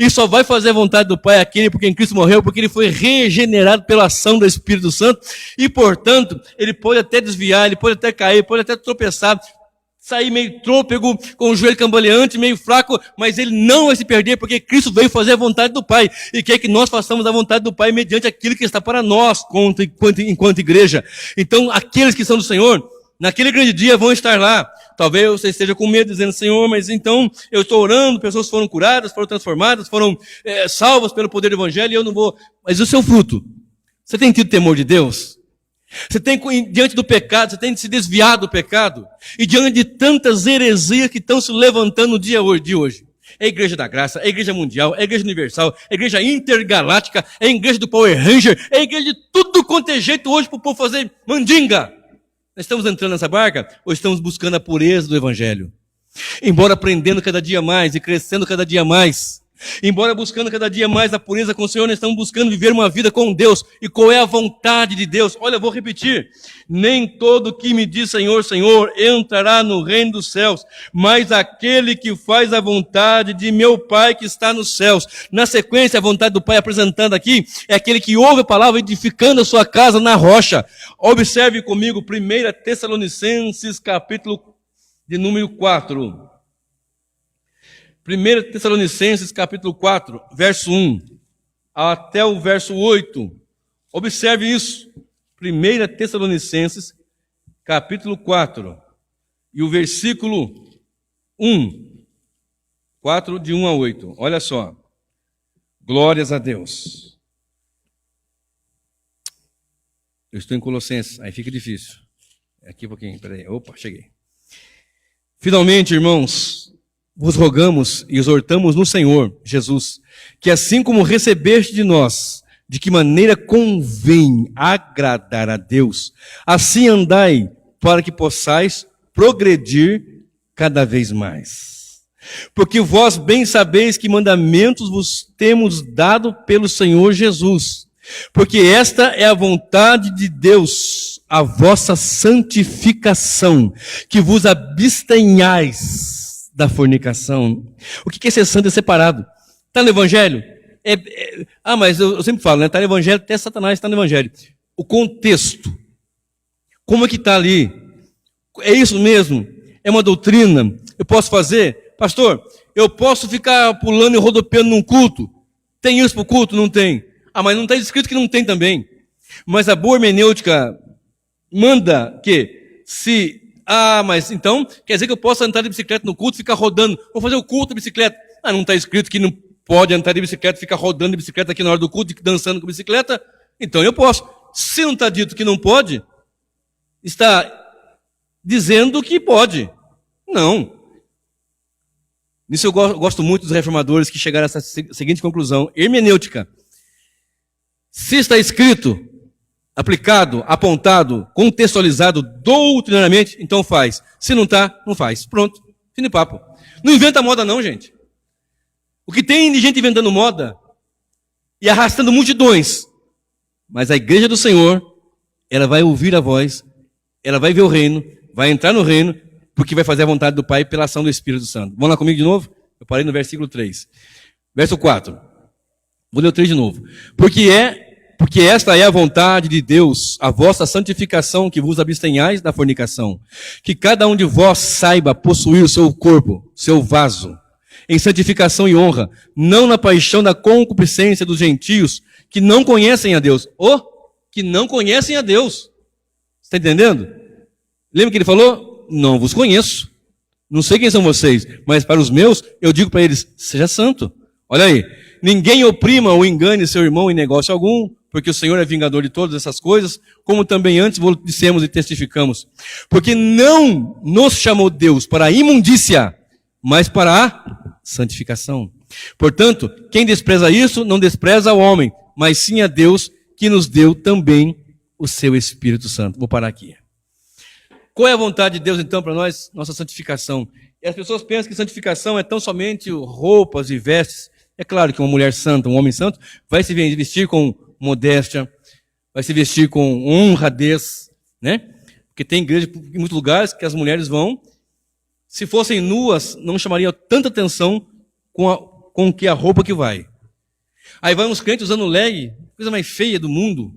E só vai fazer a vontade do Pai aquele por quem Cristo morreu, porque ele foi regenerado pela ação do Espírito Santo. E, portanto, ele pode até desviar, ele pode até cair, pode até tropeçar, sair meio trôpego, com o joelho cambaleante, meio fraco, mas ele não vai se perder, porque Cristo veio fazer a vontade do Pai, e quer que nós façamos a vontade do Pai mediante aquilo que está para nós, enquanto igreja. Então, aqueles que são do Senhor, naquele grande dia vão estar lá. Talvez você esteja com medo, dizendo, Senhor, mas então eu estou orando, pessoas foram curadas, foram transformadas, foram salvas pelo poder do Evangelho, e eu não vou... Mas o seu fruto, você tem tido temor de Deus? Você tem, diante do pecado, você tem de se desviar do pecado. E diante de tantas heresias que estão se levantando no dia de hoje. É a Igreja da Graça, é a Igreja Mundial, é a Igreja Universal, é a Igreja Intergaláctica, é a Igreja do Power Ranger, é a Igreja de tudo quanto é jeito hoje para o povo fazer mandinga. Nós estamos entrando nessa barca ou estamos buscando a pureza do Evangelho? Embora aprendendo cada dia mais e crescendo cada dia mais, embora buscando cada dia mais a pureza com o Senhor, nós estamos buscando viver uma vida com Deus. E qual é a vontade de Deus? Olha, eu vou repetir. Nem todo que me diz Senhor, Senhor, entrará no reino dos céus, mas aquele que faz a vontade de meu Pai que está nos céus. Na sequência, a vontade do Pai apresentando aqui, é aquele que ouve a palavra edificando a sua casa na rocha. Observe comigo, 1 Tessalonicenses, capítulo de número 4. 1 Tessalonicenses, capítulo 4, verso 1, até o verso 8. Observe isso. 1 Tessalonicenses, capítulo 4, e o versículo 1. 4, de 1 a 8. Olha só. Glórias a Deus. Eu estou em Colossenses, aí fica difícil. Aqui um pouquinho, peraí. Opa, cheguei. Finalmente, irmãos, vos rogamos e exortamos no Senhor Jesus, que assim como recebeste de nós, de que maneira convém agradar a Deus, assim andai para que possais progredir cada vez mais. Porque vós bem sabeis que mandamentos vos temos dado pelo Senhor Jesus. Porque esta é a vontade de Deus, a vossa santificação, que vos abstenhais da fornicação. O que é ser santo e separado? Está no Evangelho? Mas eu sempre falo, né? Está no Evangelho, até Satanás está no Evangelho. O contexto. Como é que está ali? É isso mesmo? É uma doutrina? Eu posso fazer? Pastor, eu posso ficar pulando e rodopiando num culto? Tem isso para o culto? Não tem. Mas não está escrito que não tem também. Mas a boa hermenêutica manda que mas então, quer dizer que eu posso andar de bicicleta no culto, ficar rodando, vou fazer o culto de bicicleta. Não está escrito que não pode andar de bicicleta, ficar rodando de bicicleta aqui na hora do culto, dançando com bicicleta. Então eu posso. Se não está dito que não pode, está dizendo que pode. Não. Nisso eu gosto muito dos reformadores que chegaram a essa seguinte conclusão. Hermenêutica. Se está escrito, aplicado, apontado, contextualizado doutrinariamente, então faz. Se não está, não faz. Pronto. Fim de papo. Não inventa moda não, gente. O que tem de gente inventando moda e arrastando multidões. Mas a igreja do Senhor, ela vai ouvir a voz, ela vai ver o reino, vai entrar no reino, porque vai fazer a vontade do Pai pela ação do Espírito Santo. Vamos lá comigo de novo? Eu parei no versículo 3. Verso 4. Vou ler o 3 de novo. Porque esta é a vontade de Deus, a vossa santificação, que vos abstenhais da fornicação. Que cada um de vós saiba possuir o seu corpo, seu vaso, em santificação e honra, não na paixão da concupiscência dos gentios, que não conhecem a Deus. Que não conhecem a Deus. Está entendendo? Lembra que ele falou? Não vos conheço. Não sei quem são vocês, mas para os meus, eu digo para eles, seja santo. Olha aí. Ninguém oprima ou engane seu irmão em negócio algum, porque o Senhor é vingador de todas essas coisas, como também antes dissemos e testificamos. Porque não nos chamou Deus para a imundícia, mas para a santificação. Portanto, quem despreza isso, não despreza o homem, mas sim a Deus, que nos deu também o seu Espírito Santo. Vou parar aqui. Qual é a vontade de Deus, então, para nós? Nossa santificação. E as pessoas pensam que santificação é tão somente roupas e vestes. É claro que uma mulher santa, um homem santo, vai se vestir com modéstia, vai se vestir com honradez, né? Porque tem igreja em muitos lugares que as mulheres vão, se fossem nuas, não chamariam tanta atenção com que a roupa que vai. Aí vai uns crentes usando leg, coisa mais feia do mundo.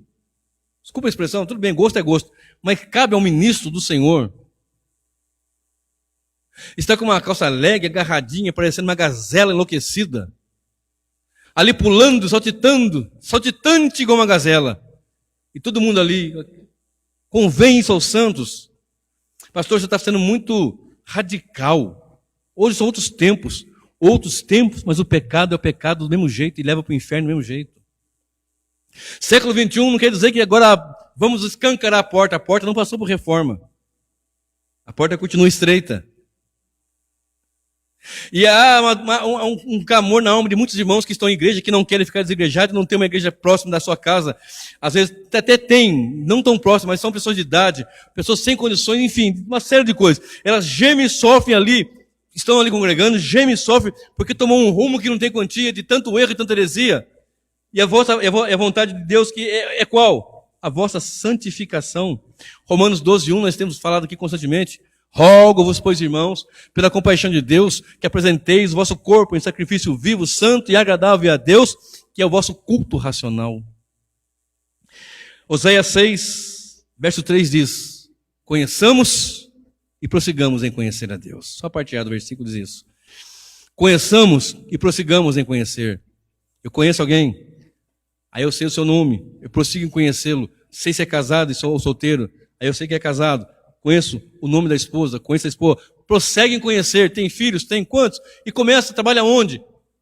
Desculpa a expressão, tudo bem, gosto é gosto. Mas cabe ao ministro do Senhor. Está com uma calça leg, agarradinha, parecendo uma gazela enlouquecida. Ali pulando, saltitante igual uma gazela. E todo mundo ali, convém isso aos santos. Pastor, você está sendo muito radical. Hoje são outros tempos, mas o pecado é o pecado do mesmo jeito e leva para o inferno do mesmo jeito. Século XXI não quer dizer que agora vamos escancarar a porta não passou por reforma. A porta continua estreita. E há um clamor na alma de muitos irmãos que estão em igreja, que não querem ficar desigrejados, não tem uma igreja próxima da sua casa. Às vezes até tem, não tão próximo, mas são pessoas de idade, pessoas sem condições, enfim, uma série de coisas. Elas gemem e sofrem ali, estão ali congregando, gemem e sofrem, porque tomou um rumo que não tem quantia, de tanto erro e tanta heresia. E a vontade de Deus que é qual? A vossa santificação. Romanos 12:1, nós temos falado aqui constantemente. Rogo-vos, pois, irmãos, pela compaixão de Deus, que apresenteis o vosso corpo em sacrifício vivo, santo e agradável a Deus, que é o vosso culto racional. Oséias 6, verso 3 diz: conheçamos e prossigamos em conhecer a Deus. Só a parte A do versículo diz isso. Conheçamos e prossigamos em conhecer. Eu conheço alguém, aí eu sei o seu nome, eu prossigo em conhecê-lo, sei se é casado ou solteiro, aí eu sei que é casado. Conheço o nome da esposa, conheço a esposa, prossegue em conhecer, tem filhos, tem quantos? E começa, trabalha onde?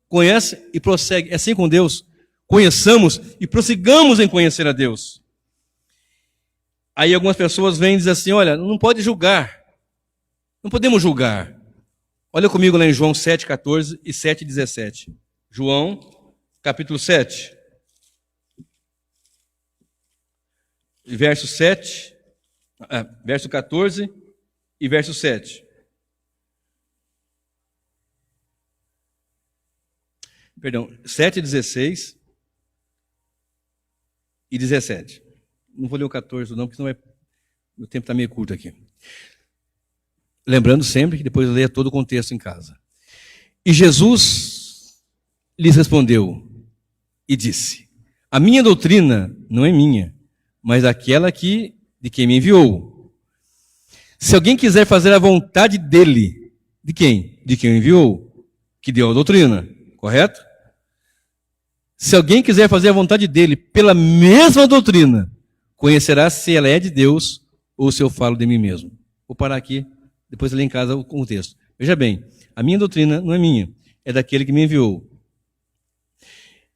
Conhece e prossegue, é assim com Deus. Conheçamos e prossigamos em conhecer a Deus. Aí algumas pessoas vêm e dizem assim, olha, não pode julgar, não podemos julgar. Olha comigo lá em João 7,14 e 7,17. João, capítulo 7, verso 7... verso 14 e verso 7. Perdão, 7, 16 e 17. Não vou ler o 14 não, porque senão o tempo está meio curto aqui. Lembrando sempre que depois leia todo o contexto em casa. E Jesus lhes respondeu e disse: a minha doutrina não é minha, mas aquela de quem me enviou. Se alguém quiser fazer a vontade dele, de quem? De quem o enviou, que deu a doutrina, correto? Se alguém quiser fazer a vontade dele pela mesma doutrina, conhecerá se ela é de Deus ou se eu falo de mim mesmo. Vou parar aqui, depois ler em casa o contexto. Veja bem, a minha doutrina não é minha, é daquele que me enviou.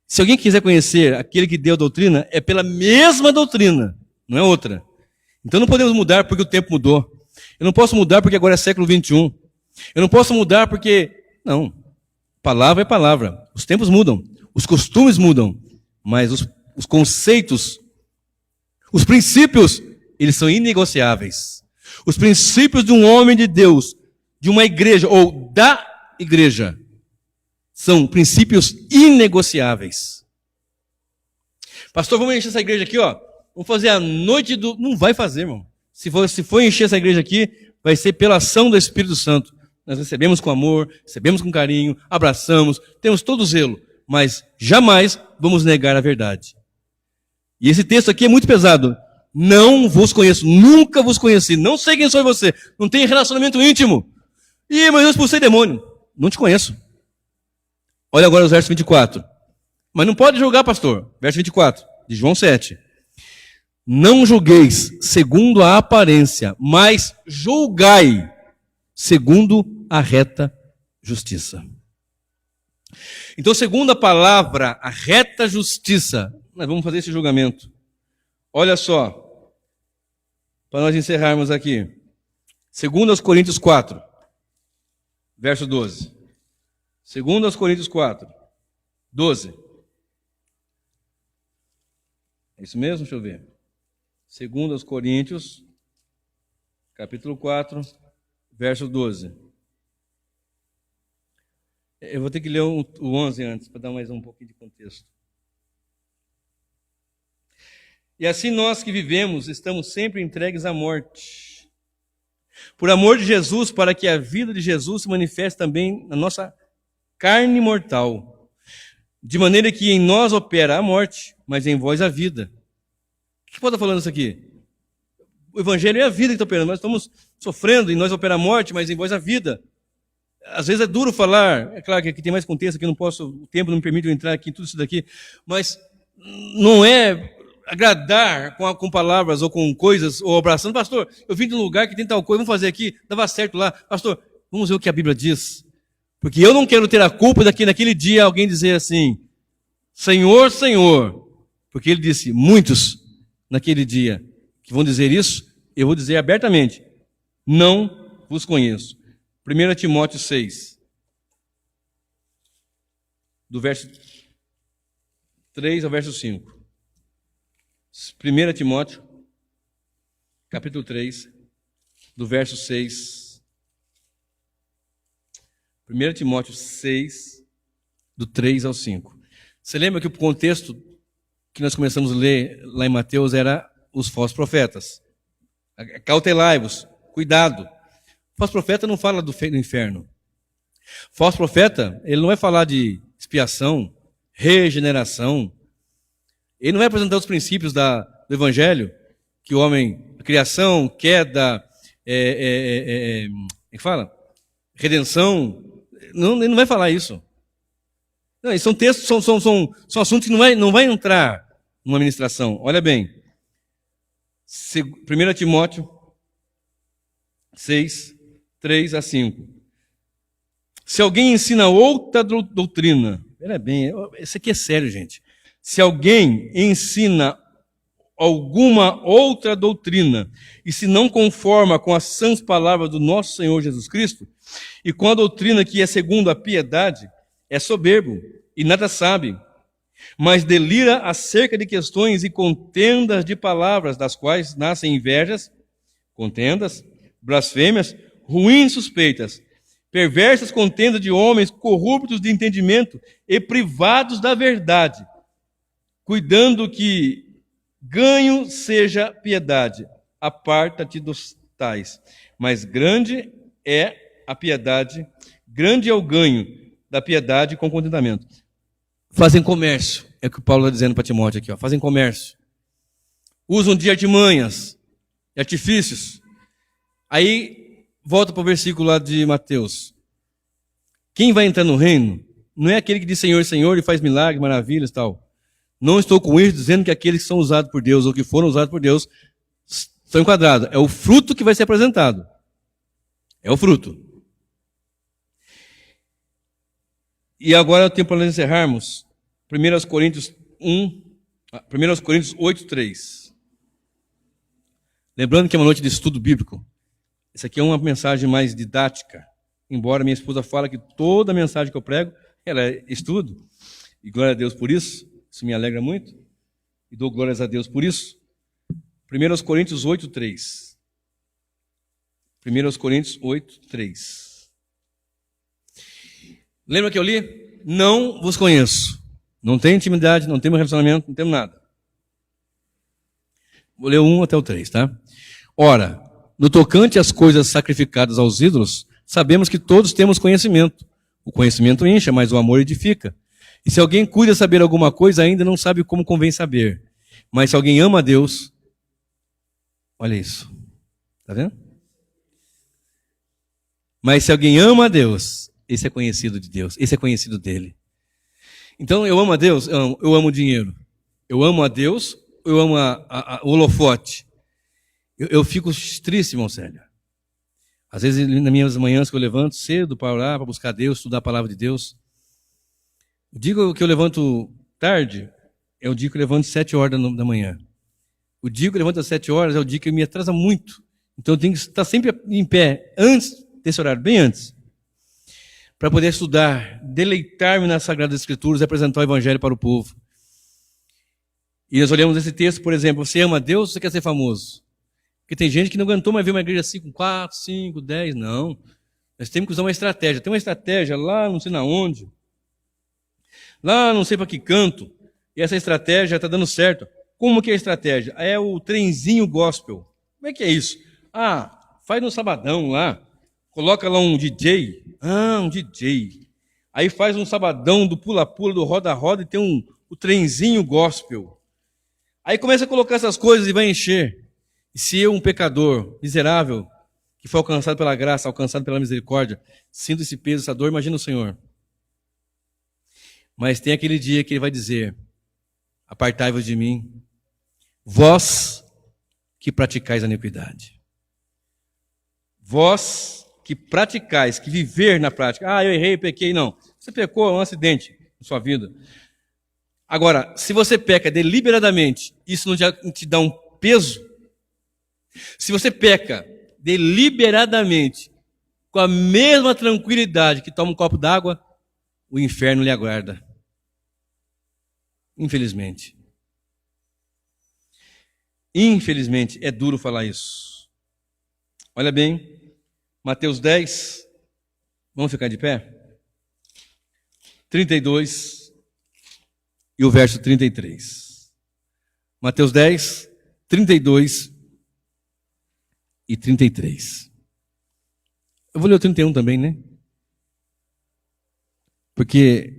Se alguém quiser conhecer aquele que deu a doutrina, é pela mesma doutrina, não é outra. Então não podemos mudar porque o tempo mudou. Eu não posso mudar porque agora é século 21. Eu não posso mudar porque... Não. Palavra é palavra. Os tempos mudam. Os costumes mudam. Mas os conceitos, os princípios, eles são inegociáveis. Os princípios de um homem de Deus, de uma igreja ou da igreja, são princípios inegociáveis. Pastor, vamos encher essa igreja aqui, ó. Vamos fazer a noite do... Não vai fazer, irmão. Se for encher essa igreja aqui, vai ser pela ação do Espírito Santo. Nós recebemos com amor, recebemos com carinho, abraçamos, temos todo o zelo, mas jamais vamos negar a verdade. E esse texto aqui é muito pesado. Não vos conheço, nunca vos conheci, não sei quem sou você, não tenho relacionamento íntimo. Ih, mas eu expulsei demônio. Não te conheço. Olha agora os versos 24. Mas não pode julgar, pastor. Verso 24, de João 7. Não julgueis segundo a aparência, mas julgai segundo a reta justiça. Então, segundo a palavra, a reta justiça, nós vamos fazer esse julgamento. Olha só, para nós encerrarmos aqui. Segundo aos Coríntios 4, verso 12. Segundo aos Coríntios 4, 12. É isso mesmo? Deixa eu ver. Segundo aos Coríntios, capítulo 4, verso 12. Eu vou ter que ler o 11 antes, para dar mais um pouquinho de contexto. E assim nós que vivemos, estamos sempre entregues à morte. Por amor de Jesus, para que a vida de Jesus se manifeste também na nossa carne mortal. De maneira que em nós opera a morte, mas em vós a vida. O que pode estar falando isso aqui? O evangelho é a vida que está operando. Nós estamos sofrendo, em nós opera a morte, mas em vós a vida. Às vezes é duro falar, é claro que aqui tem mais contexto, aqui não posso, o tempo não me permite eu entrar aqui em tudo isso daqui, mas não é agradar com palavras ou com coisas, ou abraçando, pastor, eu vim de um lugar que tem tal coisa, vamos fazer aqui, dava certo lá, pastor, vamos ver o que a Bíblia diz, porque eu não quero ter a culpa daqui naquele dia alguém dizer assim, Senhor, Senhor, porque ele disse, muitos naquele dia que vão dizer isso, eu vou dizer abertamente: não vos conheço. 1 Timóteo 6, do verso 3 ao verso 5. 1 Timóteo, capítulo 3, do verso 6. 1 Timóteo 6, do 3 ao 5. Você lembra que o contexto que nós começamos a ler lá em Mateus era os falsos profetas. Cautelai-vos, cuidado. O falso profeta não fala do inferno. O falso profeta, ele não vai falar de expiação, regeneração. Ele não vai apresentar os princípios do Evangelho, que o homem, criação, queda, como é que fala? Redenção. Não, ele não vai falar isso. Não, são textos, são assuntos que não vai entrar numa ministração. Olha bem. 1 Timóteo 6, 3 a 5. Se alguém ensina outra doutrina, olha bem, isso aqui é sério, gente. Se alguém ensina alguma outra doutrina e se não conforma com as sãs palavras do nosso Senhor Jesus Cristo e com a doutrina que é segundo a piedade, é soberbo e nada sabe, mas delira acerca de questões e contendas de palavras, das quais nascem invejas, contendas, blasfêmias, ruins suspeitas, perversas contendas de homens corruptos de entendimento e privados da verdade, cuidando que ganho seja piedade. Aparta-te dos tais. Mas grande é a piedade, grande é o ganho da piedade com contentamento. Fazem comércio, é o que o Paulo está dizendo para Timóteo aqui, ó. Fazem comércio. Usam de artimanhas, de artifícios. Aí, volta para o versículo lá de Mateus. Quem vai entrar no reino não é aquele que diz Senhor, Senhor e faz milagres, maravilhas e tal. Não estou com isso dizendo que aqueles que são usados por Deus ou que foram usados por Deus estão enquadrados. É o fruto que vai ser apresentado. É o fruto. E agora é o tempo para nós encerrarmos. 1 Coríntios 8, 3. Lembrando que é uma noite de estudo bíblico. Essa aqui é uma mensagem mais didática. Embora minha esposa fale que toda mensagem que eu prego, ela é estudo. E glória a Deus por isso. Isso me alegra muito. E dou glórias a Deus por isso. 1 Coríntios 8, 3. 1 Coríntios 8, 3. Lembra que eu li? Não vos conheço. Não tem intimidade, não temos relacionamento, não temos nada. Vou ler o 1 até o 3, tá? Ora, no tocante às coisas sacrificadas aos ídolos, sabemos que todos temos conhecimento. O conhecimento incha, mas o amor edifica. E se alguém cuida saber alguma coisa, ainda não sabe como convém saber. Mas se alguém ama a Deus, olha isso. Tá vendo? Mas se alguém ama a Deus, esse é conhecido de Deus, esse é conhecido dele. Então, eu amo a Deus, eu amo o dinheiro. Eu amo a Deus, eu amo o holofote. Eu fico triste, irmão Célio. Às vezes, nas minhas manhãs que eu levanto cedo para orar, para buscar Deus, estudar a palavra de Deus. O dia que eu levanto tarde, é o dia que eu levanto 7 horas da manhã. O dia que eu levanto às 7 horas é o dia que me atrasa muito. Então, eu tenho que estar sempre em pé, antes desse horário, bem antes. Para poder estudar, deleitar-me nas Sagradas Escrituras e apresentar o Evangelho para o povo. E nós olhamos esse texto, por exemplo, você ama a Deus ou você quer ser famoso? Porque tem gente que não aguentou mais ver uma igreja assim com 4, 5, 10, não. Nós temos que usar uma estratégia. Tem uma estratégia lá, não sei na onde. Lá, não sei para que canto. E essa estratégia está dando certo. Como que é a estratégia? É o trenzinho gospel. Como é que é isso? Ah, faz no sabadão lá. Coloca lá um DJ. Um DJ. Aí faz um sabadão do pula-pula, do roda-roda e tem o trenzinho gospel. Aí começa a colocar essas coisas e vai encher. E se eu, um pecador miserável, que foi alcançado pela graça, alcançado pela misericórdia, sinto esse peso, essa dor, imagina o Senhor. Mas tem aquele dia que ele vai dizer: apartai-vos de mim, vós que praticais a iniquidade. Vós que praticais, que viver na prática. Ah, eu errei, pequei. Não. Você pecou, é um acidente na sua vida. Agora, se você peca deliberadamente, isso não te dá um peso. Se você peca deliberadamente, com a mesma tranquilidade que toma um copo d'água, o inferno lhe aguarda. Infelizmente. Infelizmente, é duro falar isso. Olha bem, Mateus 10, vamos ficar de pé? 32 e o verso 33. Mateus 10, 32 e 33. Eu vou ler o 31 também, né? Porque...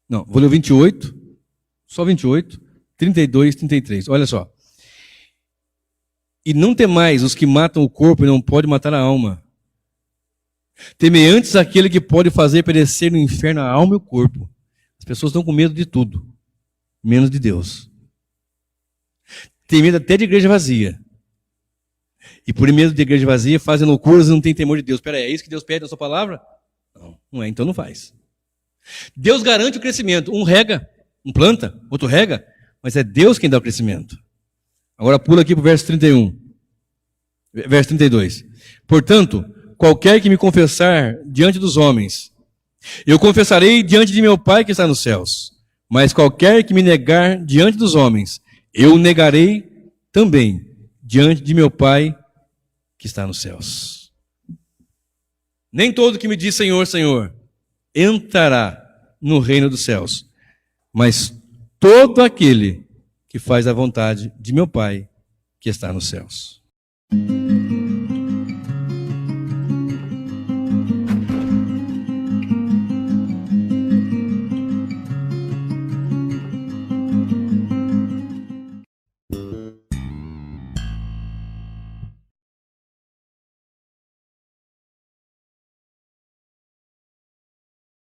Não, vou ler o 28, só 28, 32 e 33. Olha só. E não temais os que matam o corpo e não podem matar a alma. Temei antes aquele que pode fazer perecer no inferno a alma e o corpo. As pessoas estão com medo de tudo, menos de Deus. Tem medo até de igreja vazia. E por medo de igreja vazia fazem loucuras e não tem temor de Deus. Espera aí, é isso que Deus pede na sua palavra? Não, não é, então não faz. Deus garante o crescimento. Um rega, um planta, outro rega, mas é Deus quem dá o crescimento. Agora pula aqui para o verso 31. Verso 32. Portanto, qualquer que me confessar diante dos homens, eu confessarei diante de meu Pai que está nos céus. Mas qualquer que me negar diante dos homens, eu negarei também diante de meu Pai que está nos céus. Nem todo que me diz Senhor, Senhor, entrará no reino dos céus, mas todo aquele que faz a vontade de meu Pai que está nos céus.